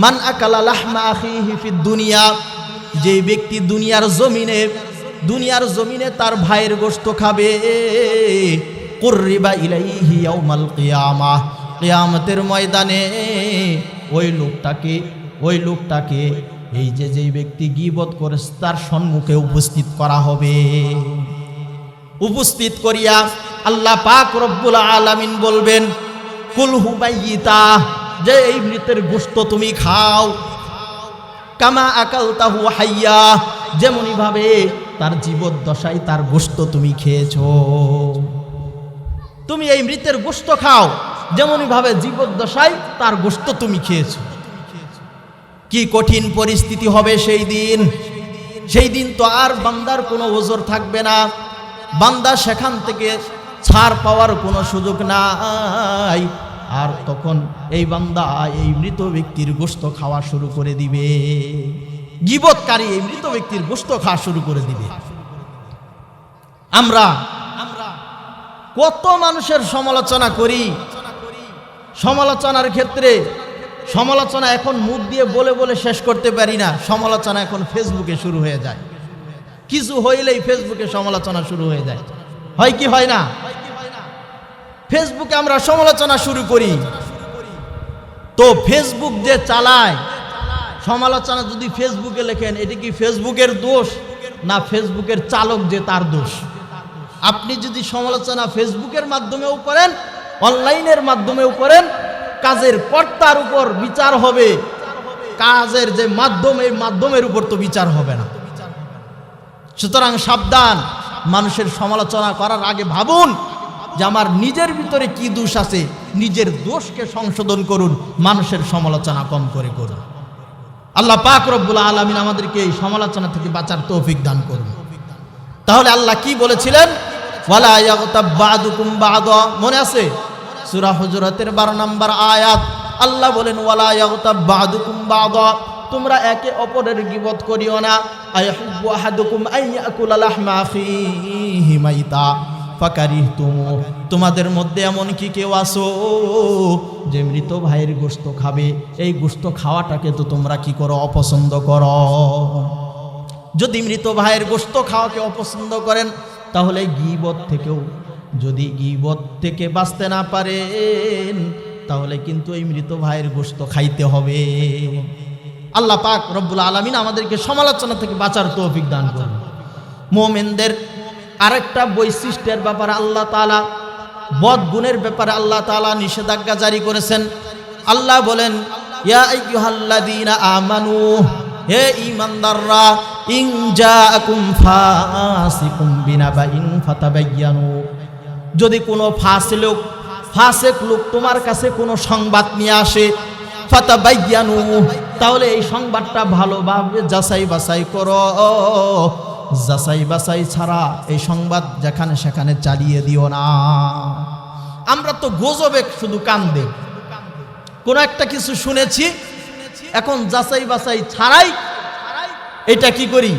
Speaker 1: মান আকালা লাহমা আখিহি ফিদ দুনিয়া, যে ব্যক্তি দুনিয়ার জমিনে তার ভাইয়ের গোশত খাবে, কুররিবা ইলাইহি ইয়াউমাল কিয়ামাহ, কিয়ামতের ময়দানে ওই লোকটাকে এই যে ব্যক্তি গীবত করেছে তার সম্মুখে উপস্থিত করা হবে। উপস্থিত করিয়া আল্লাহ পাক রব্বুল আলামিন বলবেন, কুলহু বাইয়িতা, যে এই মৃতের গোশত তুমি খাও, কামা আকালতাহু হাইয়া, যেমনি ভাবে তার জীবদ্দশায় তার গোশত তুমি খেয়েছো। তুমি এই মৃতের গোশত খাও যেমনি ভাবে জীবদ্দশায় তার গোশত তুমি খেয়েছো। কি কঠিন পরিস্থিতি হবে সেই দিন তো আর বান্দার কোনো ওজর থাকবে না, বান্দা সেখান থেকে ছাড় পাওয়ার কোনো সুযোগ নাই। আর তখন এই বান্দা এই মৃত ব্যক্তির গোশত খাওয়া শুরু করে দিবে, গীবতকারী এই মৃত ব্যক্তির গোশত খাওয়া শুরু করে দিবে। আমরা কত মানুষের সমালোচনা করি, সমালোচনার ক্ষেত্রে সমালোচনা এখন মুখ দিয়ে বলে বলে শেষ করতে পারি না। সমালোচনা এখন ফেসবুকে শুরু হয়ে যায়, কিছু হইলেই ফেসবুকে সমালোচনা শুরু হয়ে যায়, হয় কি হয় না? ফেসবুকে আমরা সমালোচনা শুরু করি, তো ফেসবুক যে চালায়, সমালোচনা যদি ফেসবুকে লেখেন, এটা কি ফেসবুকের দোষ না ফেসবুকের চালক যে তার দোষ? আপনি যদি সমালোচনা ফেসবুকের মাধ্যমেও করেন, অনলাইনের মাধ্যমেও করেন, কাজের কর্তার উপর বিচার হবে, কাজের যে মাধ্যম, এই মাধ্যমের উপর তো বিচার হবে না। সুতরাং সাবধান, মানুষের সমালোচনা করার আগে ভাবুন যে আমার নিজের ভিতরে কি দোষ আছে, নিজের দোষকে সংশোধন করুন, মানুষের সমালোচনা কম করে করুন। আল্লাহ পাক রব্বুল আলামিন আমাদেরকে এই সমালোচনা থেকে বাঁচার তৌফিক দান করুন। তাহলে আল্লাহ কি বলেছিলেন? ওয়ালা ইয়াগতাব বা'দুকুম বা'দা, মনে আছে? সূরা হুজুরাতের 12 নম্বর আয়াত। আল্লাহ বলেন ওয়ালা ইয়াগতাব বা'দুকুম বা'দা, তোমরা একে অপরের গীবত করিও না। আয়াহুব্বু আহাদুকুম আইয়াকুলা লাহমা আখিহি মাইতা ফাকারিহতুমু, তোমাদের মধ্যে এমন কি কেউ আছো যে মৃত ভাইয়ের গোশত খাবে, এই গোশত খাওয়াটাকে তো তোমরা কি করো? অপছন্দ করো। যদি মৃত ভাইয়ের গোশত খাওয়াকে অপছন্দ করেন, তাহলে গীবত থেকেও, যদি গীবত থেকে বাঁচতে না পারেন, তাহলে কিন্তু এই মৃত ভাইয়ের গোশত খাইতে হবে। আল্লাহ পাক রব্বুল আলামিন আমাদেরকে সমালোচনা থেকে বাঁচার তৌফিক দান করুন। মুমিনদের আরেকটা বৈশিষ্ট্যের ব্যাপারে আল্লাহ তাআলা, বদ গুণের ব্যাপারে আল্লাহ তাআলা নিষেধাজ্ঞা জারি করেছেন। আল্লাহ বলেন, ইয়া আইয়ুহাল্লাযীনা আমানু, হে ঈমানদাররা, ইন জাআকুম ফাসিকুম বিনাবাইন ফাতাবায়ানু, যদি কোনো ফাসেক লোক তোমার কাছে কোনো সংবাদ নিয়ে আসে, ফাতাবাইয়ানু, তাহলে এই সংবাদটা ভালোভাবে যাচাই বাছাই করো। যাচাই বাছাই ছাড়া এই সংবাদ যেখানে সেখানে চালিয়ে দিও না। আমরা তো গুজবে শুধু কান দেই, কোনো একটা কিছু শুনেছি, এখন যাচাই বাছাই ছাড়াই এটা কি করি,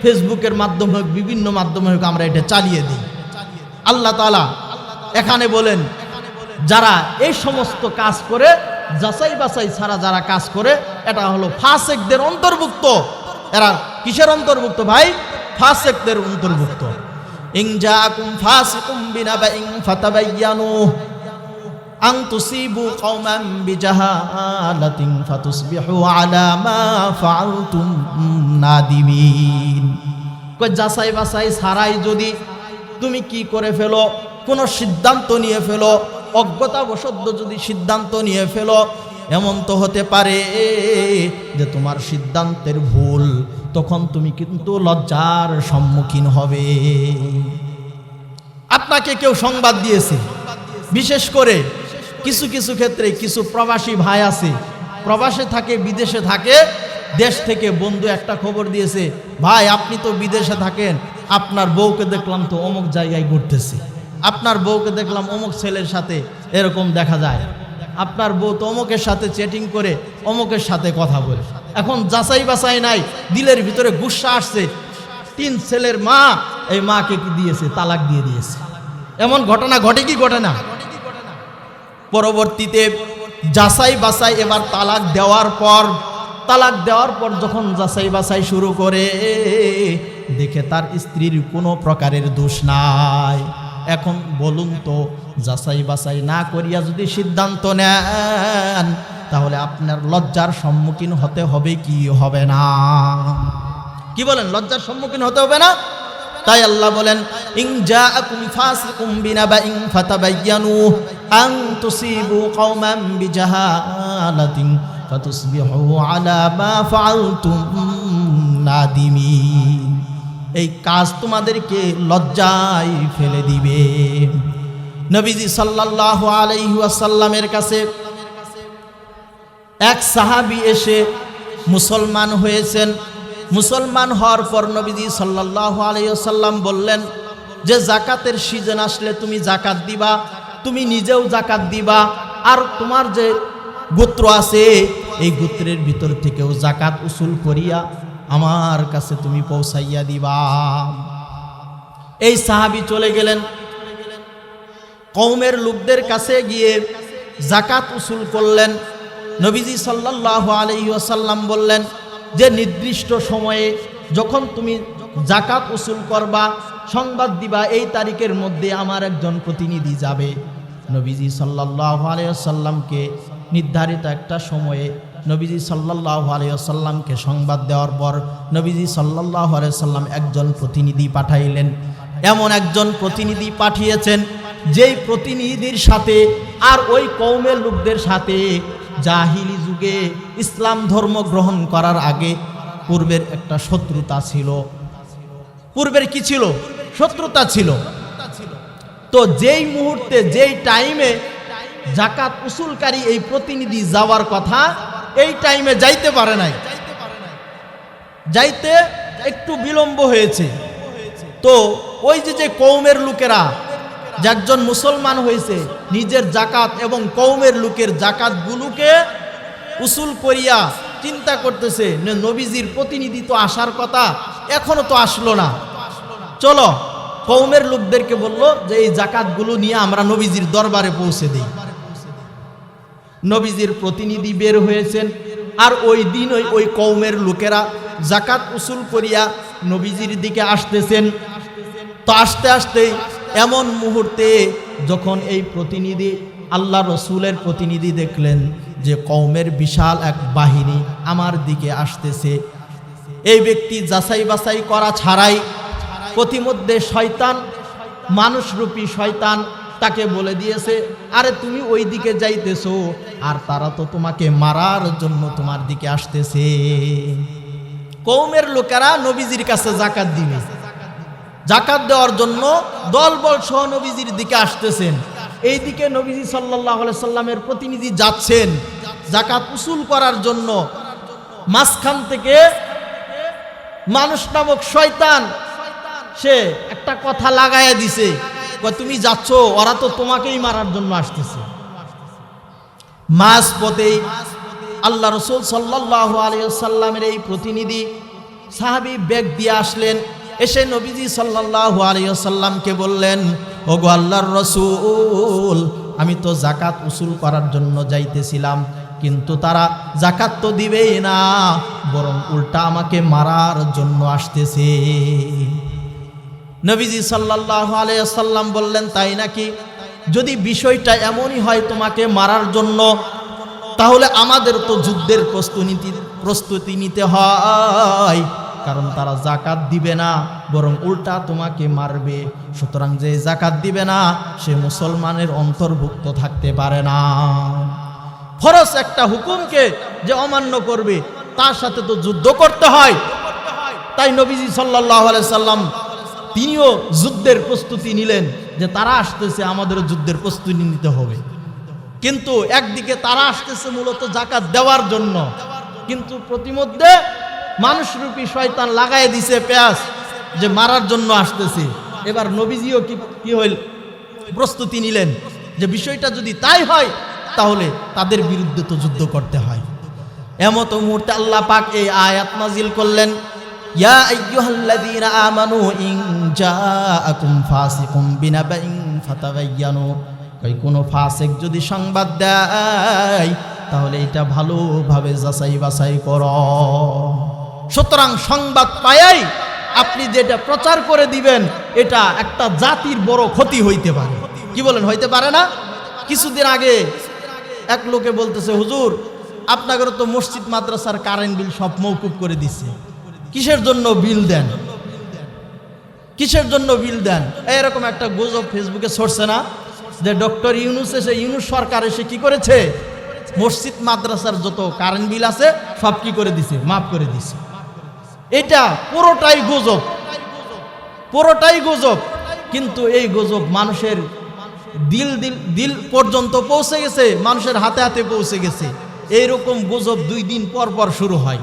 Speaker 1: ফেসবুকের মাধ্যমে হোক, বিভিন্ন মাধ্যমে হোক, আমরা এটা চালিয়ে দিই। আল্লাহ তাআলা এখানে বলেন, যারা এই সমস্ত কাজ করে, যাচাই বাছাই ছাড়া যারা কাজ করে, এটা হলো ফাসেকদের অন্তর্ভুক্ত। এরা কিসের অন্তর্ভুক্ত ভাই? ফাসেকদের অন্তর্ভুক্ত। ইন জাআকুম ফাসিকুম বিনাবাইন ফাতাবায়ানু আন তুসিবু কওমান বিজাহালাতিন ফাতুসবিহু আলা মা ফাআলতুম নাদিমিন। কই যাচাই বাছাই ছাড়াই যদি তুমি কি করে ফেলো, কোনো সিদ্ধান্ত নিয়ে ফেলো, অজ্ঞতাবশত যদি সিদ্ধান্ত নিয়ে ফেলো, এমন তো হতে পারে যে তোমার সিদ্ধান্তের ভুল, তখন তুমি কিন্তু লজ্জার সম্মুখীন হবে। আপনাকে কেউ সংবাদ দিয়েছে, বিশেষ করে কিছু কিছু ক্ষেত্রে কিছু প্রবাসী ভাই আছে, প্রবাসে থাকে, বিদেশে থাকে, দেশ থেকে বন্ধু একটা খবর দিয়েছে, ভাই আপনি তো বিদেশে থাকেন, আপনার বউকে দেখলাম তো অমুক জায়গায় ঘুরতেছে, আপনার বউকে দেখলাম অমুক ছেলের সাথে এরকম দেখা যায়, আপনার বউ তো অমুকের সাথে চ্যাটিং করে অমুকের সাথে কথা বলে। এখন যাচাই বাছাই নাই, দিলের ভিতরে গুসা আসছে, 3 ছেলের মা এই মাকে কি দিয়েছে, তালাক দিয়ে দিয়েছে। এমন ঘটনা ঘটে কি ঘটে না? পরবর্তীতে যাচাই বাছাই, এবার তালাক দেওয়ার পর যখন যাচাই বাছাই শুরু করে, দেখে তার স্ত্রীর কোনো প্রকারের দোষ নাই। এখন বলুন তো, যাচাই বাছাই না করিয়া যদি সিদ্ধান্ত নেন, তাহলে আপনার লজ্জার সম্মুখীন হতে হবে কি হবে না? কি বলেন, লজ্জার সম্মুখীন হতে হবে না? তাই আল্লাহ বলেন, ইন জাআকুম ফাসিকুম বিনাবাইন ফাতাবায়ানু আন তুসিবু কওমান বিজাহালাতিন ফাতুসবিহু আলা মা ফাআলতুম নাদিমিন। এই কাজ তোমাদেরকে লজ্জায় ফেলে দিবে। নবীজি সাল্লাল্লাহু আলাইহি ওয়াসাল্লামের কাছে এক সাহাবী এসে মুসলমান হয়েছেন। মুসলমান হওয়ার পর নবীজি সাল্লাল্লাহু আলাইহি ওয়াসাল্লাম বললেন যে জাকাতের সিজন আসলে তুমি জাকাত দিবা, তুমি নিজেও জাকাত দিবা, আর তোমার যে গোত্র আছে এই গোত্রের ভিতর থেকেও জাকাত উসুল করিয়া আমার কাছে তুমি পৌঁছাইয়া দিবা। এই সাহাবী চলে গেলেন, কওমের লোকদের কাছে গিয়ে জাকাত উসুল করলেন। নবীজি সাল্লাল্লাহু আলাইহি ওয়াসাল্লাম বললেন যে নির্দিষ্ট সময়ে যখন তুমি জাকাত উসুল করবা, সংবাদ দিবা এই তারিখের মধ্যে আমার একজন প্রতিনিধি যাবে। নবীজি সাল্লাল্লাহু আলাইহি ওয়াসাল্লামকে নির্ধারিত একটা সময়ে নবীজি সাল্লাল্লাহু আলাইহি ওয়াসাল্লামকে সংবাদ দেওয়ার পর নবীজি সাল্লাল্লাহু আলাইহি ওয়াসাল্লাম একজন প্রতিনিধি পাঠাইলেন। এমন একজন প্রতিনিধি পাঠিয়েছেন যেই প্রতিনিধির সাথে আর ওই কওমের লোকদের সাথে জাহিলি যুগে ইসলাম ধর্ম গ্রহণ করার আগে পূর্বের একটা শত্রুতা ছিল। পূর্বের কি ছিল? শত্রুতা ছিল। তো যেই মুহূর্তে, যেই টাইমে জাকাত উসুলকারী এই প্রতিনিধি যাওয়ার কথা, এই টাইমে যাইতে পারে নাই, যাইতে একটু বিলম্ব হয়েছে। তো ওই যে কওমের লোকেরা, যে একজন মুসলমান হয়েছে, নিজের জাকাত এবং কওমের লোকের জাকাতগুলোকে উসুল করিয়া চিন্তা করতেছে, নবীজির প্রতিনিধি তো আসার কথা, এখনো তো আসলো না, চলো কওমের লোকদেরকে বলল যে এই জাকাতগুলো নিয়ে আমরা নবীজির দরবারে পৌঁছে দিই। নবীজির প্রতিনিধি বের হয়েছেন, আর ওই দিন ওই কওমের লোকেরা জাকাত উসুল করিয়া নবীজির দিকে আসতেছেন। তো আস্তে আস্তে এমন মুহূর্তে যখন এই প্রতিনিধি, আল্লাহ রসুলের প্রতিনিধি দেখলেন যে কওমের বিশাল এক বাহিনী আমার দিকে আসতেছে, এই ব্যক্তি যাচাই বাছাই করা ছাড়াই প্রতিমধ্যে শয়তান, মানুষরূপী শয়তান তাকে বলে দিয়েছে, আরে তুমি ওই দিকে যাইতেছো, আর তারা তো তোমাকে মারার জন্য তোমার দিকে আসতেছে। কওমের লোকেরা নবীজির কাছে জাকাত দিবে, জাকাত দেওয়ার জন্য দলবল সহ নবীজির দিকে আসতেছেন। এইদিকে নবীজি সাল্লাল্লাহু আলাইহি সাল্লামের প্রতিনিধি যাচ্ছেন যাকাত উসুল করার জন্য, মাঝখান থেকে মানুষ নামক শয়তান সে একটা কথা লাগায়া দিছে, তুমি যাচ্ছ, ওরা তো তোমাকেই মারার জন্য আসতেছে। মাঝ পথেই আল্লাহ রাসূল সাল্লাল্লাহু আলাইহি ওয়াসাল্লামের এই প্রতিনিধি সাহাবী ব্যাগ দিয়ে আসলেন, এসে নবীজি সাল্লাল্লাহু আলাইহি ওয়াসাল্লামকে বললেন, ওগো আল্লাহর রাসূল, আমি তো যাকাত উসুল করার জন্য যাইতেছিলাম, কিন্তু তারা যাকাত তো দিবেই না, বরং উল্টা আমাকে মারার জন্য আসতেছে। নবীজি সাল্লাল্লাহু আলাইহি ওয়াসাল্লাম বললেন, তাই নাকি? যদি বিষয়টা এমনই হয় তোমাকে মারার জন্য, তাহলে আমাদের তো যুদ্ধের প্রস্তুতি নিতে হয়, কারণ তারা যাকাত দিবে না, বরং উল্টা তোমাকে মারবে। সুতরাং যে যাকাত দিবে না সে মুসলমানের অন্তর্ভুক্ত থাকতে পারে না। ফরজ একটা হুকুমকে যে অমান্য করবে তার সাথে তো যুদ্ধ করতে হয়। তাই নবীজি সাল্লাল্লাহু আলাইহি সাল্লাম তিনিও যুদ্ধের প্রস্তুতি নিলেন, যে তারা আসতেছে, আমাদেরও যুদ্ধের প্রস্তুতি নিতে হবে। কিন্তু একদিকে তারা আসতেছে মূলত যাকাত দেওয়ার জন্য, কিন্তু প্রতিমধ্যে মানুষরূপী শয়তান লাগাই দিছে পেঁয়াজ, যে মারার জন্য আসতেছে। এবার নবীজিও কি হইল, প্রস্তুতি নিলেন যে বিষয়টা যদি তাই হয় তাহলে তাদের বিরুদ্ধে তো যুদ্ধ করতে হয়। এমত মুহূর্তে আল্লাহ পাক এই আয়াত নাজিল করলেন, ইয়া আইয়ুহাল্লাযীনা আমানু ইন জাআকুম ফাসিকুম বিনাবাইন ফাতাবায়ানু, কোনো ফাসিক যদি সংবাদ দেয় তাহলে এটা ভালোভাবে যাচাই বাছাই করো। সুতরাং সংবাদ পায়াই আপনি যেটা প্রচার করে দিবেন, এটা একটা জাতির বড় ক্ষতি হইতে পারে। কি বলেন, হইতে পারে না? কিছুদিন আগে এক লোকে বলতেছে, হুজুর আপনাদের তো মসজিদ মাদ্রাসার কারেন্ট বিল সব মওকুফ করে দিচ্ছে, কিসের জন্য বিল দেন, কিসের জন্য বিল দেন? এরকম একটা গুজব ফেসবুকে ছড়ছে না, যে ডক্টর ইউনূস এসে, ইউনূস সরকার এসে কি করেছে, মসজিদ মাদ্রাসার যত কারেন্ট বিল আছে সব কি করে দিছে, মাফ করে দিছে। এটা পুরোটাই গুজব, পুরোটাই গুজব। কিন্তু এই গুজব মানুষের দিল পর্যন্ত পৌঁছে গেছে, মানুষের হাতে হাতে পৌঁছে গেছে। এইরকম গুজব 2 দিন পর পর শুরু হয়।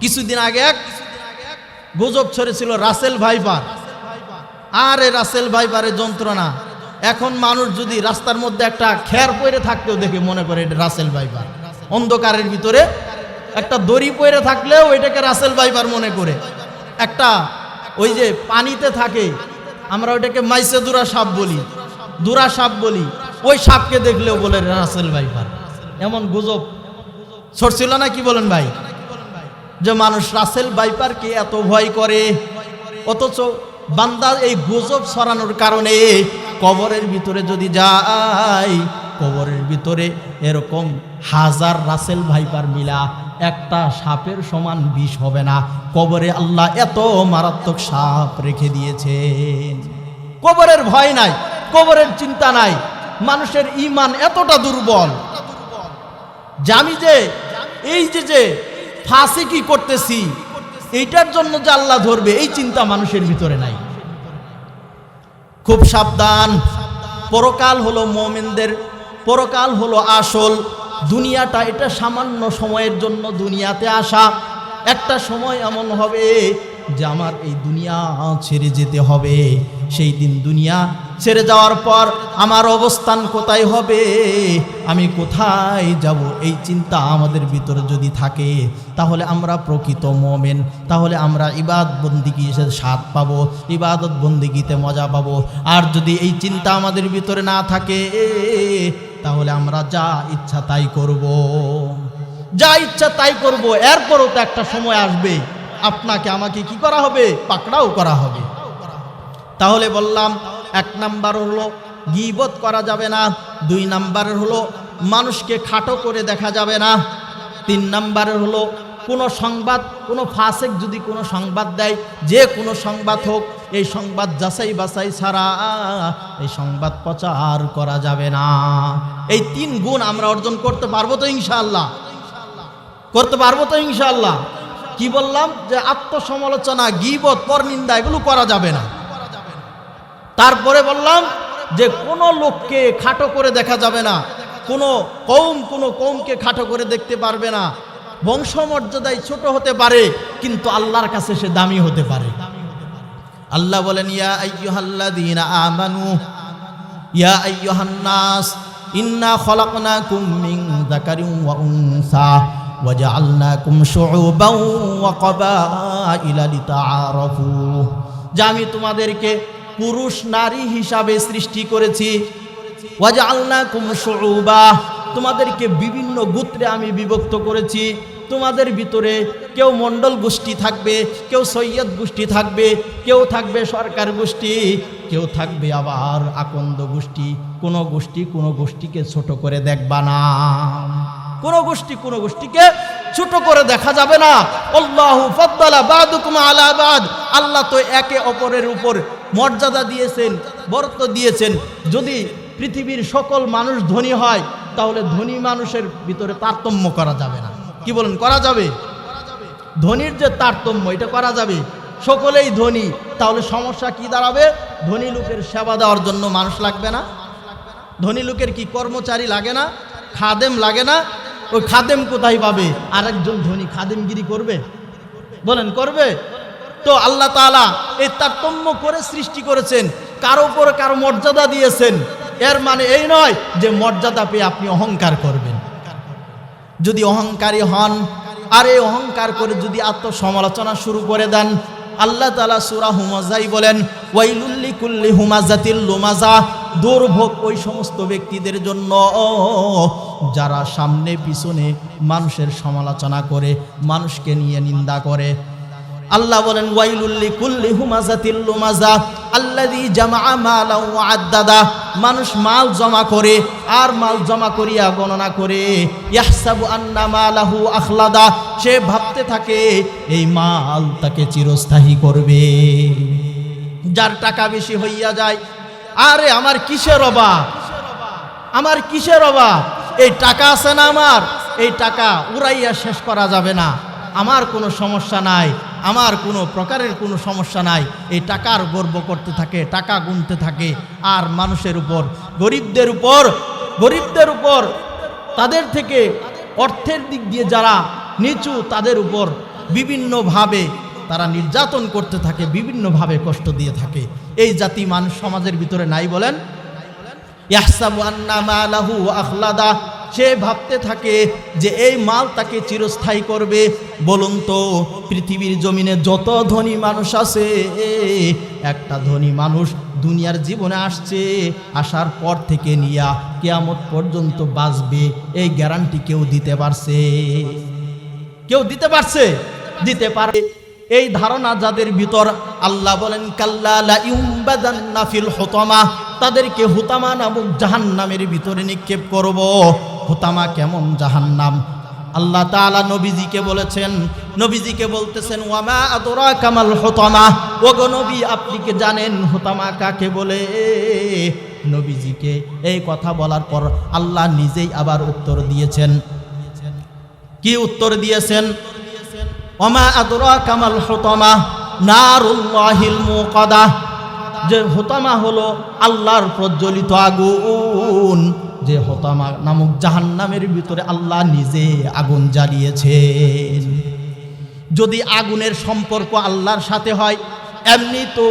Speaker 1: কিছুদিন আগে এক গুজব ছড়েছিল রাসেল ভাইপার, আর এই রাসেল ভাইপারের যন্ত্রণা। এখন মানুষ যদি রাস্তার মধ্যে একটা খের পড়ে থাকতেও দেখে মনে করে এটা রাসেল ভাইপার। অন্ধকারের ভিতরে একটা দড়ি পড়ে থাকলেও এটাকে রাসেল ভাইপার মনে করে। একটা ওই যে পানিতে থাকে, আমরা ওইটাকে মাইসে দুরা সাপ বলি, দুরা সাপ বলি, ওই সাপকে দেখলেও বলে রাসেল ভাইপার। এমন গুজব ছড়ছিল না, কি বলেন ভাই? যে মানুষ রাসেল ভাইপারকে এত ভয় করে, অথচ বান্দা এই গুজব ছড়ানোর কারণে কবরের ভিতরে যদি যায়, কবরের ভিতরে এরকম 1000 রাসেল ভাইপার মিলা একটা সাপের সমান বিষ হবে না। কবরে আল্লাহ এত মারাত্মক সাপ রেখে দিয়েছেন। কবরের ভয় নাই, কবরের চিন্তা নাই। মানুষের ঈমান এতটা দুর্বল যে আমি যে এই যে ফাসিকি করতেছি, এইটার জন্য যে আল্লাহ ধরবে এই চিন্তা মানুষের ভিতরে নাই। খুব সাবধান। পরকাল হলো মুমিনদের, পরকাল হলো আসল। দুনিয়াটা এটা সামান্য সময়ের জন্য দুনিয়াতে আসা। একটা সময় এমন হবে যে আমার এই দুনিয়া ছেড়ে যেতে হবে। সেই দিন দুনিয়া ছেড়ে যাওয়ার পর আমার অবস্থান কোথায় হবে, আমি কোথায় যাব, এই চিন্তা আমাদের ভিতরে যদি থাকে তাহলে আমরা প্রকৃত মুমিন, তাহলে আমরা ইবাদত বন্দেগীতে স্বাদ পাবো, ইবাদত বন্দেগীতে মজা পাবো। আর যদি এই চিন্তা আমাদের ভিতরে না থাকে তাহলে আমরা যা ইচ্ছা তাই করব, যা ইচ্ছা তাই করব। এরপরও তো একটা সময় আসবে আপনাকে আমাকে কি করা হবে, পাকড়াও করা হবে। তাহলে বললাম, 1 নাম্বার হলো গীবত করা যাবে না, 2 নাম্বারের হলো মানুষকে খাটো করে দেখা যাবে না, 3 নাম্বারের হলো কোনো সংবাদ, কোনো ফাসিক যদি কোনো সংবাদ দেয়, যে কোনো সংবাদ হোক, এই সংবাদ যাচাই বাছাই ছাড়া এই সংবাদ প্রচার করা যাবে না। এই 3 গুণ আমরা অর্জন করতে পারবো তো ইনশাআল্লাহ? করতে পারবো তো ইনশাআল্লাহ? কি বললাম, যে আত্মসমালোচনা, গীবত, পরনিন্দা এগুলো করা যাবে না। তারপরে বললাম যে কোনো লোককে খাটো করে দেখা যাবে না, কোনো কৌমকে খাটো করে দেখতে পারবে না। বংশমর্যাদায় ছোট হতে পারে, কিন্তু আল্লাহর কাছে সে দামি হতে পারে। আল্লাহ বলেন, ইয়া আইয়ুহাল্লাযীনা আমানু ইয়া আইয়ুহান নাস ইন্না খলাকনাকুম মিন যাকারিন ওয়া উনসা ওয়া জাআলনাকুম শুউবান ওয়া ক্বাবাইলা লিতাআরাফু। যে আমি তোমাদেরকে পুরুষ নারী হিসাবে সৃষ্টি করেছি। ওয়া জাআলনাকুম শুউবা, তোমাদেরকে বিভিন্ন গোত্রে আমি বিভক্ত করেছি। তোমাদের ভিতরে কেউ মণ্ডল গোষ্ঠী থাকবে, কেউ সৈয়দ গোষ্ঠী থাকবে, কেউ থাকবে সরকার গোষ্ঠী, কেউ থাকবে আবার আকন্দ গোষ্ঠী। কোনো গোষ্ঠীকে ছোট করে দেখবা না, কোনো গোষ্ঠীকে ছোট করে দেখা যাবে না। আল্লাহু ফাদ্দালা বাদুকুম আলা বাদ, আল্লাহ তো একে অপরের উপর মর্যাদা দিয়েছেন, বরত্ব দিয়েছেন। যদি পৃথিবীর সকল মানুষ ধনী হয়, তাহলে ধনী মানুষের ভিতরে তারতম্য করা যাবে না। কি বলেন, করা যাবে? ধনীর যে তারতম্য, এটা করা যাবে। সকলেই ধনী, তাহলে সমস্যা কি দাঁড়াবে? ধনী লোকের সেবা দেওয়ার জন্য মানুষ লাগবে না? ধনী লোকের কি কর্মচারী লাগে না? খাদেম লাগে না? ওই খাদেম কোথায় পাবে? আরেকজন ধনী খাদেমগিরি করবে? বলেন, করবে? তো আল্লাহ তাআলা এই তারতম্য করে সৃষ্টি করেছেন, কারো উপর কারো মর্যাদা দিয়েছেন। এর মানে এই নয় যে মর্যাদা পেয়ে আপনি অহংকার করবেন। যদি অহংকারী হন আর এই অহংকার করে যদি আত্মসমালোচনা শুরু করে দেন, আল্লাহ তাআলা সূরা হুমাযায় বলেন, ওয়াইলুল লিকুল্লি হুমাযাতিল লুমাযা, দুর্ভোগ ওই সমস্ত ব্যক্তিদের জন্য যারা সামনে পিছনে মানুষের সমালোচনা করে, মানুষকে নিয়ে নিন্দা করে। আল্লাহ বলেন, ওয়াইলুল লিকুল্লি হুমাযাতিল লুমাযা আল্লাযী জামাআ মালান ওয়া আদ্দাদা, মানুষ মাল জমা করে আর মাল জমা করিয়া গণনা করে। ইয়াহসাবু আন্না মালাহু আখলাদা, সে ভাবতে থাকে এই মাল তাকে চিরস্থায়ী করবে। যার টাকা বেশি হইয়া যায়, আরে আমার কিসের অভাব, আমার কিসের অভাব, এই টাকা আছে না আমার, এই টাকা উড়াইয়া শেষ করা যাবে না, আমার কোনো সমস্যা নাই, আমার কোনো প্রকারের কোনো সমস্যা নাই। এই টাকার গর্ব করতে থাকে, টাকা গুনতে থাকে। আর মানুষের উপর, গরিবদের উপর তাদের থেকে অর্থের দিক দিয়ে যারা নিচু, তাদের উপর বিভিন্নভাবে তারা নির্যাতন করতে থাকে, বিভিন্নভাবে কষ্ট দিয়ে থাকে। এই জাতি মানুষ সমাজের ভিতরে নাই বলেন? ইয়াহসাবু আন্না মালাহু আখলাদা, সে ভাবতে থাকে যে এই মাল তাকে চিরস্থায়ী করবে। বলুন তো, পৃথিবীর জমিনে যত ধনী মানুষ আছে, একটা ধনী মানুষ দুনিয়ার জীবনে আসছে, আসার পর থেকে নিয়া কিয়ামত পর্যন্ত বাঁচবে, এই গ্যারান্টি কেউ দিতে পারছে? কেউ দিতে পারছে? দিতে পারে। এই ধারণা যাদের ভিতর, আল্লাহ বলেন, কাল্লা লা ইউমবাদান্না ফিল হুতামা, তাদেরকে হুতামা নামক জাহান্নামের ভিতরে নিক্ষেপ করব। হুতামা কেমন জাহান্নাম? আল্লাহ তাআলা নবীজিকে বলেছেন, নবীজিকে বলতেছেন, ওয়ামা আদরাকা মাল হুতামা, ওগো নবী আপনি কি জানেন হুতামা কাকে বলে? নবীজিকে এই কথা বলার পর আল্লাহ নিজেই আবার উত্তর দিয়েছেন। কি উত্তর দিয়েছেন? ওয়ামা আদরাকা মাল হুতামা নারুল্লাহিল মুকাদা, যে হুতামা হলো আল্লাহর প্রজ্বলিত আগুন। যে হুতামা নামক জাহান্নামের ভিতরে আল্লাহ নিজে আগুন জ্বালিয়েছেন। যদি আগুনের সম্পর্ক আল্লাহর সাথে হয়, এমনি তো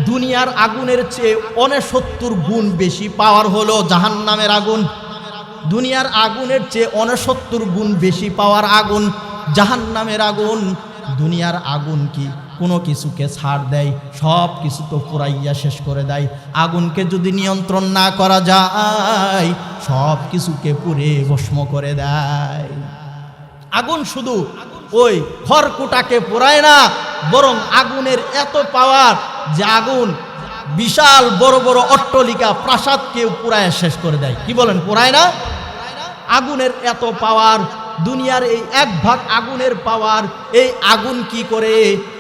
Speaker 1: দুনিয়ার আগুনের চেয়ে 69 গুণ বেশি পাওয়ার হলো জাহান্নামের আগুন। দুনিয়ার আগুনের চেয়ে 69 গুণ বেশি পাওয়ার আগুন জাহান্নামের আগুন। দুনিয়ার আগুন কি কোনো কিছুকে ছাড় দেয়? সব কিছু তো পুরাইয়া শেষ করে দেয়। আগুনকে যদি নিয়ন্ত্রণ না করা যায়, সব কিছুকে পুড়ে ভস্ম করে দেয়। আগুন শুধু ওই খড়কুটাকে পোড়ায় না, বরং আগুনের এত পাওয়ার যে আগুন বিশাল বড় বড় অট্টালিকা, প্রাসাদকে পুরায় শেষ করে দেয়। কি বলেন, পোড়ায় না? আগুনের এত পাওয়ার, দুনিয়ার এই 1 ভাগ আগুনের পাওয়ার। এই আগুন কি করে?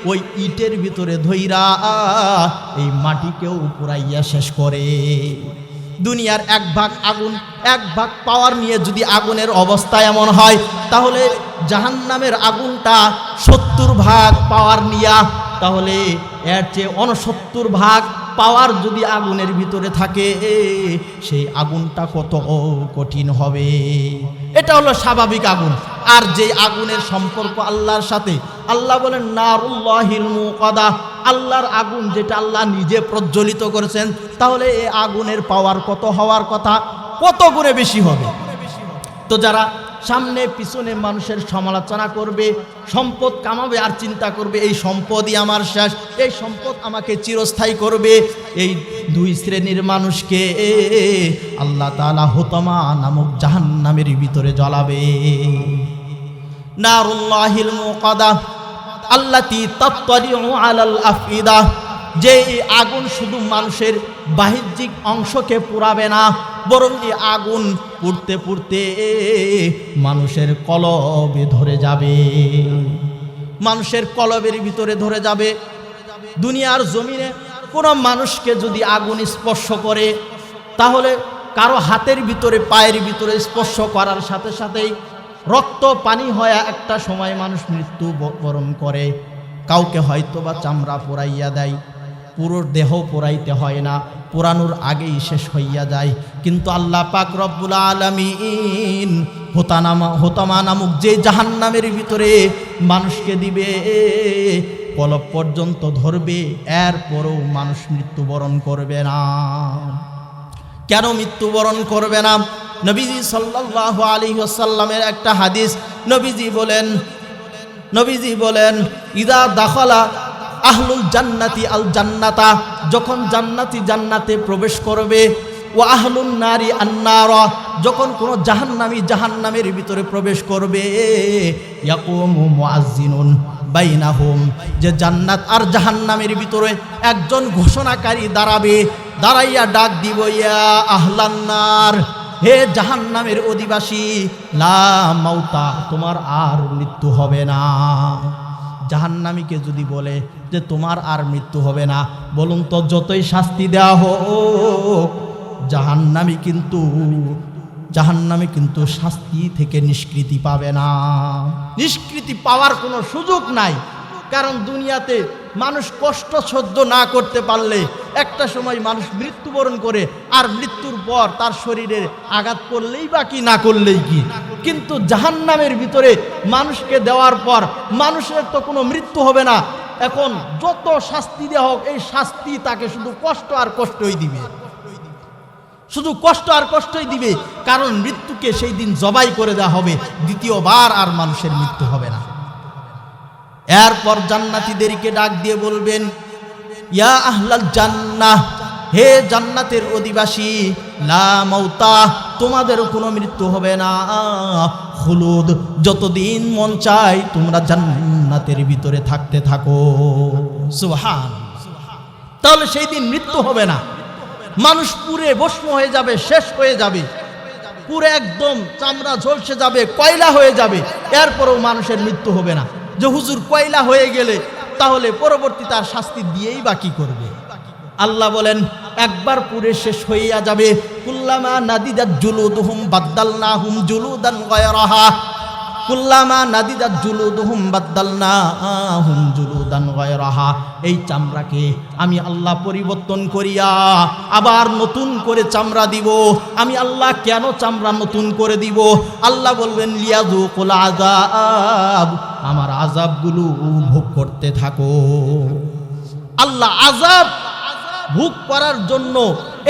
Speaker 1: ওই ইটের ভিতরে ধইরা এই মাটিকেও পুরাইয়া শেষ করে। দুনিয়ার 1 ভাগ আগুন, 1 ভাগ পাওয়ার নিয়ে যদি আগুনের অবস্থা এমন হয়, তাহলে জাহান্নামের আগুনটা 70 ভাগ পাওয়ার নিয়া, তাহলে এর চেয়ে 69 ভাগ পাওয়ার যদি আগুনের ভিতরে থাকে সেই আগুনটা কত কঠিন হবে। এটা হলো স্বাভাবিক আগুন। আর যে আগুনের সম্পর্ক আল্লাহর সাথে, আল্লাহ বলেন নারুল্লাহিল মুকাদা, আল্লাহর আগুন যেটা আল্লাহ নিজে প্রজ্বলিত করেছেন, তাহলে এই আগুনের পাওয়ার কত হওয়ার কথা, কত গুণে বেশি হবে। তো যারা সামনে পিছনে মানুষের সমালোচনা করবে, সম্পদ কামাবে আর চিন্তা করবে এই সম্পদই আমার শেষ, এই সম্পদ আমাকে চিরস্থায়ী করবে, এই দুই শ্রেণীর মানুষকে আল্লাহ তাআলা হুতামা নামক জাহান্নামের ভিতরে জ্বালাবে। নারুল্লাহিল মুকাদা আল্লাতী তাত্তালিউ আলাল আফইদা, যে আগুন শুধু মানুষের বাহ্যিক অংশকে পুড়াবে না, বরং এই আগুন পুড়তে পুড়তে মানুষের কলবে ধরে যাবে, মানুষের কলবের ভিতরে ধরে যাবে। দুনিয়ার জমিনে কোনো মানুষকে যদি আগুন স্পর্শ করে, তাহলে কারো হাতের ভিতরে পায়ের ভিতরে স্পর্শ করার সাথে সাথেই রক্ত পানি হয়ে একটা সময় মানুষ মৃত্যু বরণ করে। কাউকে হয়তো বা চামড়া পোড়াইয়া দেয়, পুরো দেহ পোড়াইতে হয় না, পোড়ানোর আগেই শেষ হইয়া যায়। কিন্তু আল্লাহ পাক রব্বুল আলামিন হুতামা নামক যে জাহান্নামের ভিতরে মানুষকে দিবে, কলব পর্যন্ত ধরবে, এরপরও মানুষ মৃত্যুবরণ করবে না। কেন মৃত্যুবরণ করবে না? নবীজি সাল্লাল্লাহু আলাইহি ওয়াসাল্লামের একটা হাদিস, নবীজি বলেন ইদা দাখালা আহলুল জান্নাতি আল জান্নাতা, যখন জান্নাতি জান্নাতে প্রবেশ করবে, ও আহলুন নারি আন্নারা, যখন কোনো জাহান্নামী জাহান্নামের ভিতরে প্রবেশ করবে, ইয়াকুমু মুআজ্জিনুন বাইনাহুম, যে জান্নাত আর জাহান্নামের ভিতরে একজন ঘোষণাকারী দাঁড়াবে, দাঁড়াইয়া ডাক দিব, ইয়া আহলান নার, হে জাহান্নামের অধিবাসী, লা মাউতা, তোমার আর মৃত্যু হবে না। জাহান্নামীকে যদি বলে যে তোমার আর মৃত্যু হবে না, বলুন তো যতই শাস্তি দেওয়া হোক, জাহান্নামী কিন্তু শাস্তি থেকে নিষ্কৃতি পাবে না। নিষ্কৃতি পাওয়ার কোনো সুযোগ নাই। কারণ দুনিয়াতে মানুষ কষ্ট সহ্য না করতে পারলে একটা সময় মানুষ মৃত্যুবরণ করে, আর মৃত্যুর পর তার শরীরে আঘাত করলেই বা কি, না করলেই কি। কিন্তু জাহান্নামের ভিতরে মানুষকে দেওয়ার পর মানুষের তো কোনো মৃত্যু হবে না। এখন যত শাস্তি দেওয়া হোক, এই শাস্তি তাকে শুধু কষ্ট আর কষ্টই দিবে, শুধু কষ্ট আর কষ্টই দিবে। কারণ মৃত্যুকে সেই দিন জবাই করে দেওয়া হবে, দ্বিতীয়বার আর মানুষের মৃত্যু হবে না। এরপর জান্নাতীদেরকে ডাক দিয়ে বলবেন, ইয়া আহলাল জান্নাহ, হে জান্নাতের অধিবাসী, লা মাউতা, তোমাদের কোনো মৃত্যু হবে না, খুলুদ, যতদিন মন চায় তোমরা জান্নাতের ভিতরে থাকতে থাকো। সুবহান। তাহলে সেই দিন মৃত্যু হবে না, মানুষ পুরে ভস্ম হয়ে যাবে, শেষ হয়ে যাবে, পুরো একদম চামড়া ঝলসে যাবে, কয়লা হয়ে যাবে, এরপরেও মানুষের মৃত্যু হবে না। যে হুজুর কয়লা হয়ে গেলে তাহলে পরবর্তী তার শাস্তি দিয়েই বাকি করবে। আল্লাহ বলেন একবার পুরে শেষ হইয়া যাবে, কুল্লামা নাদিদাত জুলুদুহুম বাদদালনাহুম জুলুদান গায়রাহা, কুল্লামা নাদিদাত জুলুদুহুম বাদদালনাহুম জুলুদান গায়রাহা, এই চামড়াকে আমি আল্লাহ পরিবর্তন করিয়া আবার নতুন করে চামড়া দিব। আমি আল্লাহ কেন চামড়া নতুন করে দিব? আল্লাহ বলবেন লিয়াযুকুল আযাব, আমার আযাবগুলো ভোগ করতে থাকো। আল্লাহ আযাব ভোগ করার জন্য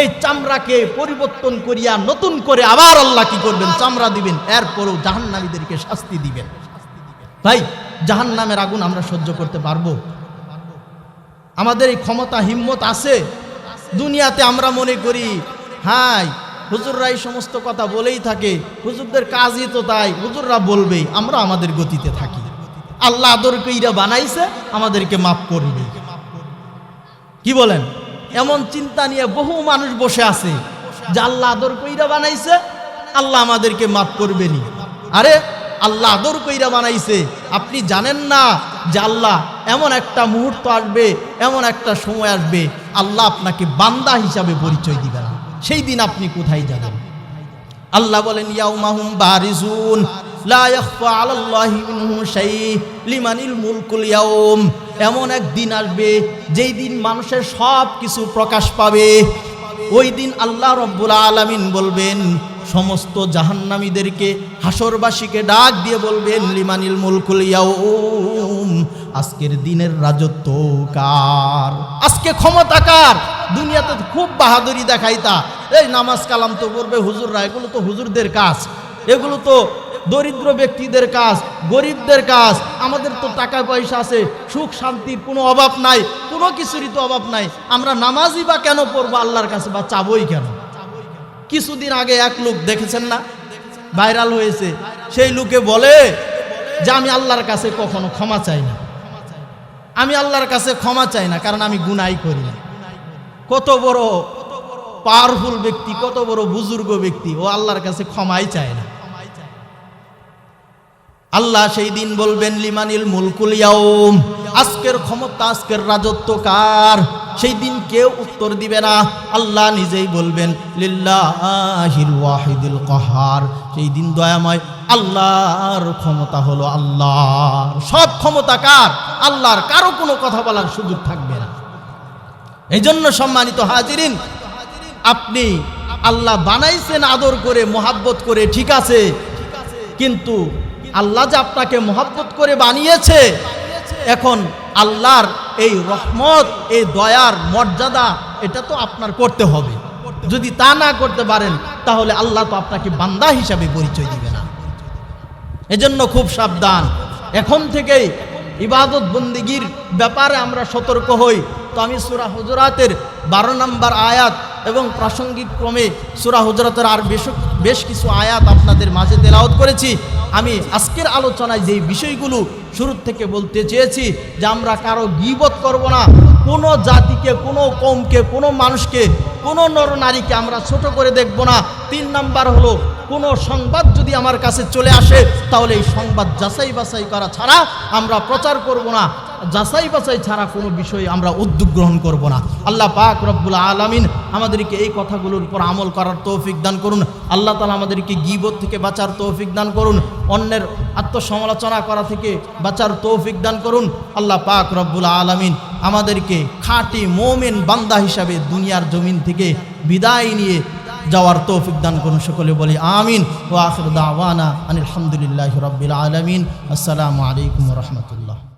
Speaker 1: এই চামড়াকে পরিবর্তন করিয়া নতুন করে আবার আল্লাহ কি করবেন? চামড়া দিবেন, এরপরও জাহান্নামীদেরকে শাস্তি দিবেন। ভাই, জাহান্নামের আগুন আমরা সহ্য করতে পারবো? আমাদের এই ক্ষমতা হিম্মত আছে? দুনিয়াতে আমরা মনে করি হাই হুজুররা এই সমস্ত কথা বলেই থাকে, হুজুরদের কাজই তো তাই, হুজুররা বলবেই, আমরা আমাদের গতিতে থাকি। আল্লাহ আদর কইরা বানাইছে, আমাদেরকে মাফ করবে। কি বলেন? এমন চিন্তা নিয়ে বহু মানুষ বসে আছে যে আল্লাহ আদর কইরা বানাইছে, আল্লাহ আমাদেরকে মাফ করবেনি। আরে আল্লাহ আদর কইরা বানাইছে, আপনি জানেন না যে আল্লাহ এমন একটা মুহূর্ত আসবে, এমন একটা সময় আসবে, আল্লাহ আপনাকে বান্দা হিসাবে পরিচয় দিবে না। সেই দিন আপনি কোথায় যাবেন? আল্লাহ বলেন ইয়াউমাহুম বারিজুন, লা ইয়াখফা আলাল্লাহি মিনহু শাই লিমানিল মুলকুল ইয়াউম। এমন এক দিন আসবে যেই দিন মানুষের সব কিছু প্রকাশ পাবে। ওই দিন আল্লাহ রব্বুল আলামিন বলবেন সমস্ত জাহান্নামীদেরকে, হাসরবাসীকে ডাক দিয়ে বলবেন লিমানিল মুলকুল ইয়াউম, আজকের দিনের রাজত্ব কার, আজকে ক্ষমতা কার। দুনিয়াতে খুব বাহাদুরি দেখাইতা, এই নামাজ কালাম তো পড়বে হুজুররা, এগুলো তো হুজুরদের কাজ, এগুলো তো দরিদ্র ব্যক্তিদের কাজ, গরিবদের কাজ। আমাদের তো টাকা পয়সা আছে, সুখ শান্তির কোনো অভাব নাই, কোনো কিছুরই তো অভাব নাই। আমরা নামাজই বা কেন পড়বো আল্লাহর কাছে, বা চাবই কেন? কিছুদিন আগে এক লোক দেখেছেন না, ভাইরাল হয়েছে, সেই লোকে বলে যে আমি আল্লাহর কাছে কখনো ক্ষমা চাই না, আমি আল্লাহর কাছে ক্ষমা চাই না, কারণ আমি গুনাহ করি না। কত বড় পাওয়ারফুল ব্যক্তি, কত বড় বুজুর্গ ব্যক্তি, ও আল্লাহর কাছে ক্ষমাই চায় না। আল্লাহ সেই দিন বলবেন লিমানিল মুলকুল ইয়াউম, আজকের ক্ষমতা, আজকের রাজত্ব কার? সেই দিন কেউ উত্তর দিবে না, আল্লাহ নিজেই বলবেন লিল্লাহিল ওয়াহিদুল কাহার। সেই দিন দয়াময় আল্লাহর ক্ষমতা হলো আল্লাহর, সব ক্ষমতা কার? আল্লাহর, কারো কোনো কথা বলার সুযোগ থাকবে না। এই জন্য সম্মানিত হাজিরিন, আপনি আল্লাহ বানাইছেন আদর করে, মোহাব্বত করে, ঠিক আছে, কিন্তু আল্লাহ যে আপনাকে মোহাব্বত করে বানিয়েছে, এখন আল্লাহর এই রহমত, এই দয়ার মর্যাদা, এটা তো আপনার করতে হবে। যদি তা না করতে পারেন তাহলে আল্লাহ তো আপনাকে বান্দা হিসাবে পরিচয় দিবে না। এজন্য খুব সাবধান, এখন থেকেই ইবাদত বন্দেগীর ব্যাপারে আমরা সতর্ক হই। তো আমি সূরা হুজুরাতের 12 নম্বর আয়াত এবং প্রাসঙ্গিক ক্রমে সূরা হুজুরাতের আর বেশ কিছু আয়াত আপনাদের মাঝে তেলাওয়াত করেছি। আমি আজকের আলোচনায় যেই বিষয়গুলো শুরুর থেকে বলতে চেয়েছি, যে আমরা কারো গীবত করব না, কোনো জাতিকে, কোনো কওমকে, কোনো মানুষকে, কোনো নরনারীকে আমরা ছোট করে দেখব না। 3 নাম্বার হলো, কোনো সংবাদ যদি আমার কাছে চলে আসে তাহলে এই সংবাদ যাচাই বাছাই করা ছাড়া আমরা প্রচার করব না, যাচাই বাছাই ছাড়া কোনো বিষয়ে আমরা উদ্যোগ গ্রহণ করব না। আল্লাহ পাক রব্বুল আলামিন আমাদেরকে এই কথাগুলোর উপর আমল করার তৌফিক দান করুন। আল্লাহ তাআলা আমাদেরকে গীবত থেকে বাঁচার তৌফিক দান করুন, অন্যের আত্মসমালোচনা করা থেকে বাঁচার তৌফিক দান করুন। আল্লাহ পাক রব্বুল আলামিন আমাদেরকে খাঁটি মুমিন বান্দা হিসাবে দুনিয়ার জমিন থেকে বিদায় নিয়ে যাওয়ার তৌফিক দান করুন। সকলে বলি আমিন। ওয়া আখিরু দাওয়ানা আনিল হামদুলিল্লাহি রাব্বিল আলামিন। আসসালামু আলাইকুম ওয়া রাহমাতুল্লাহ।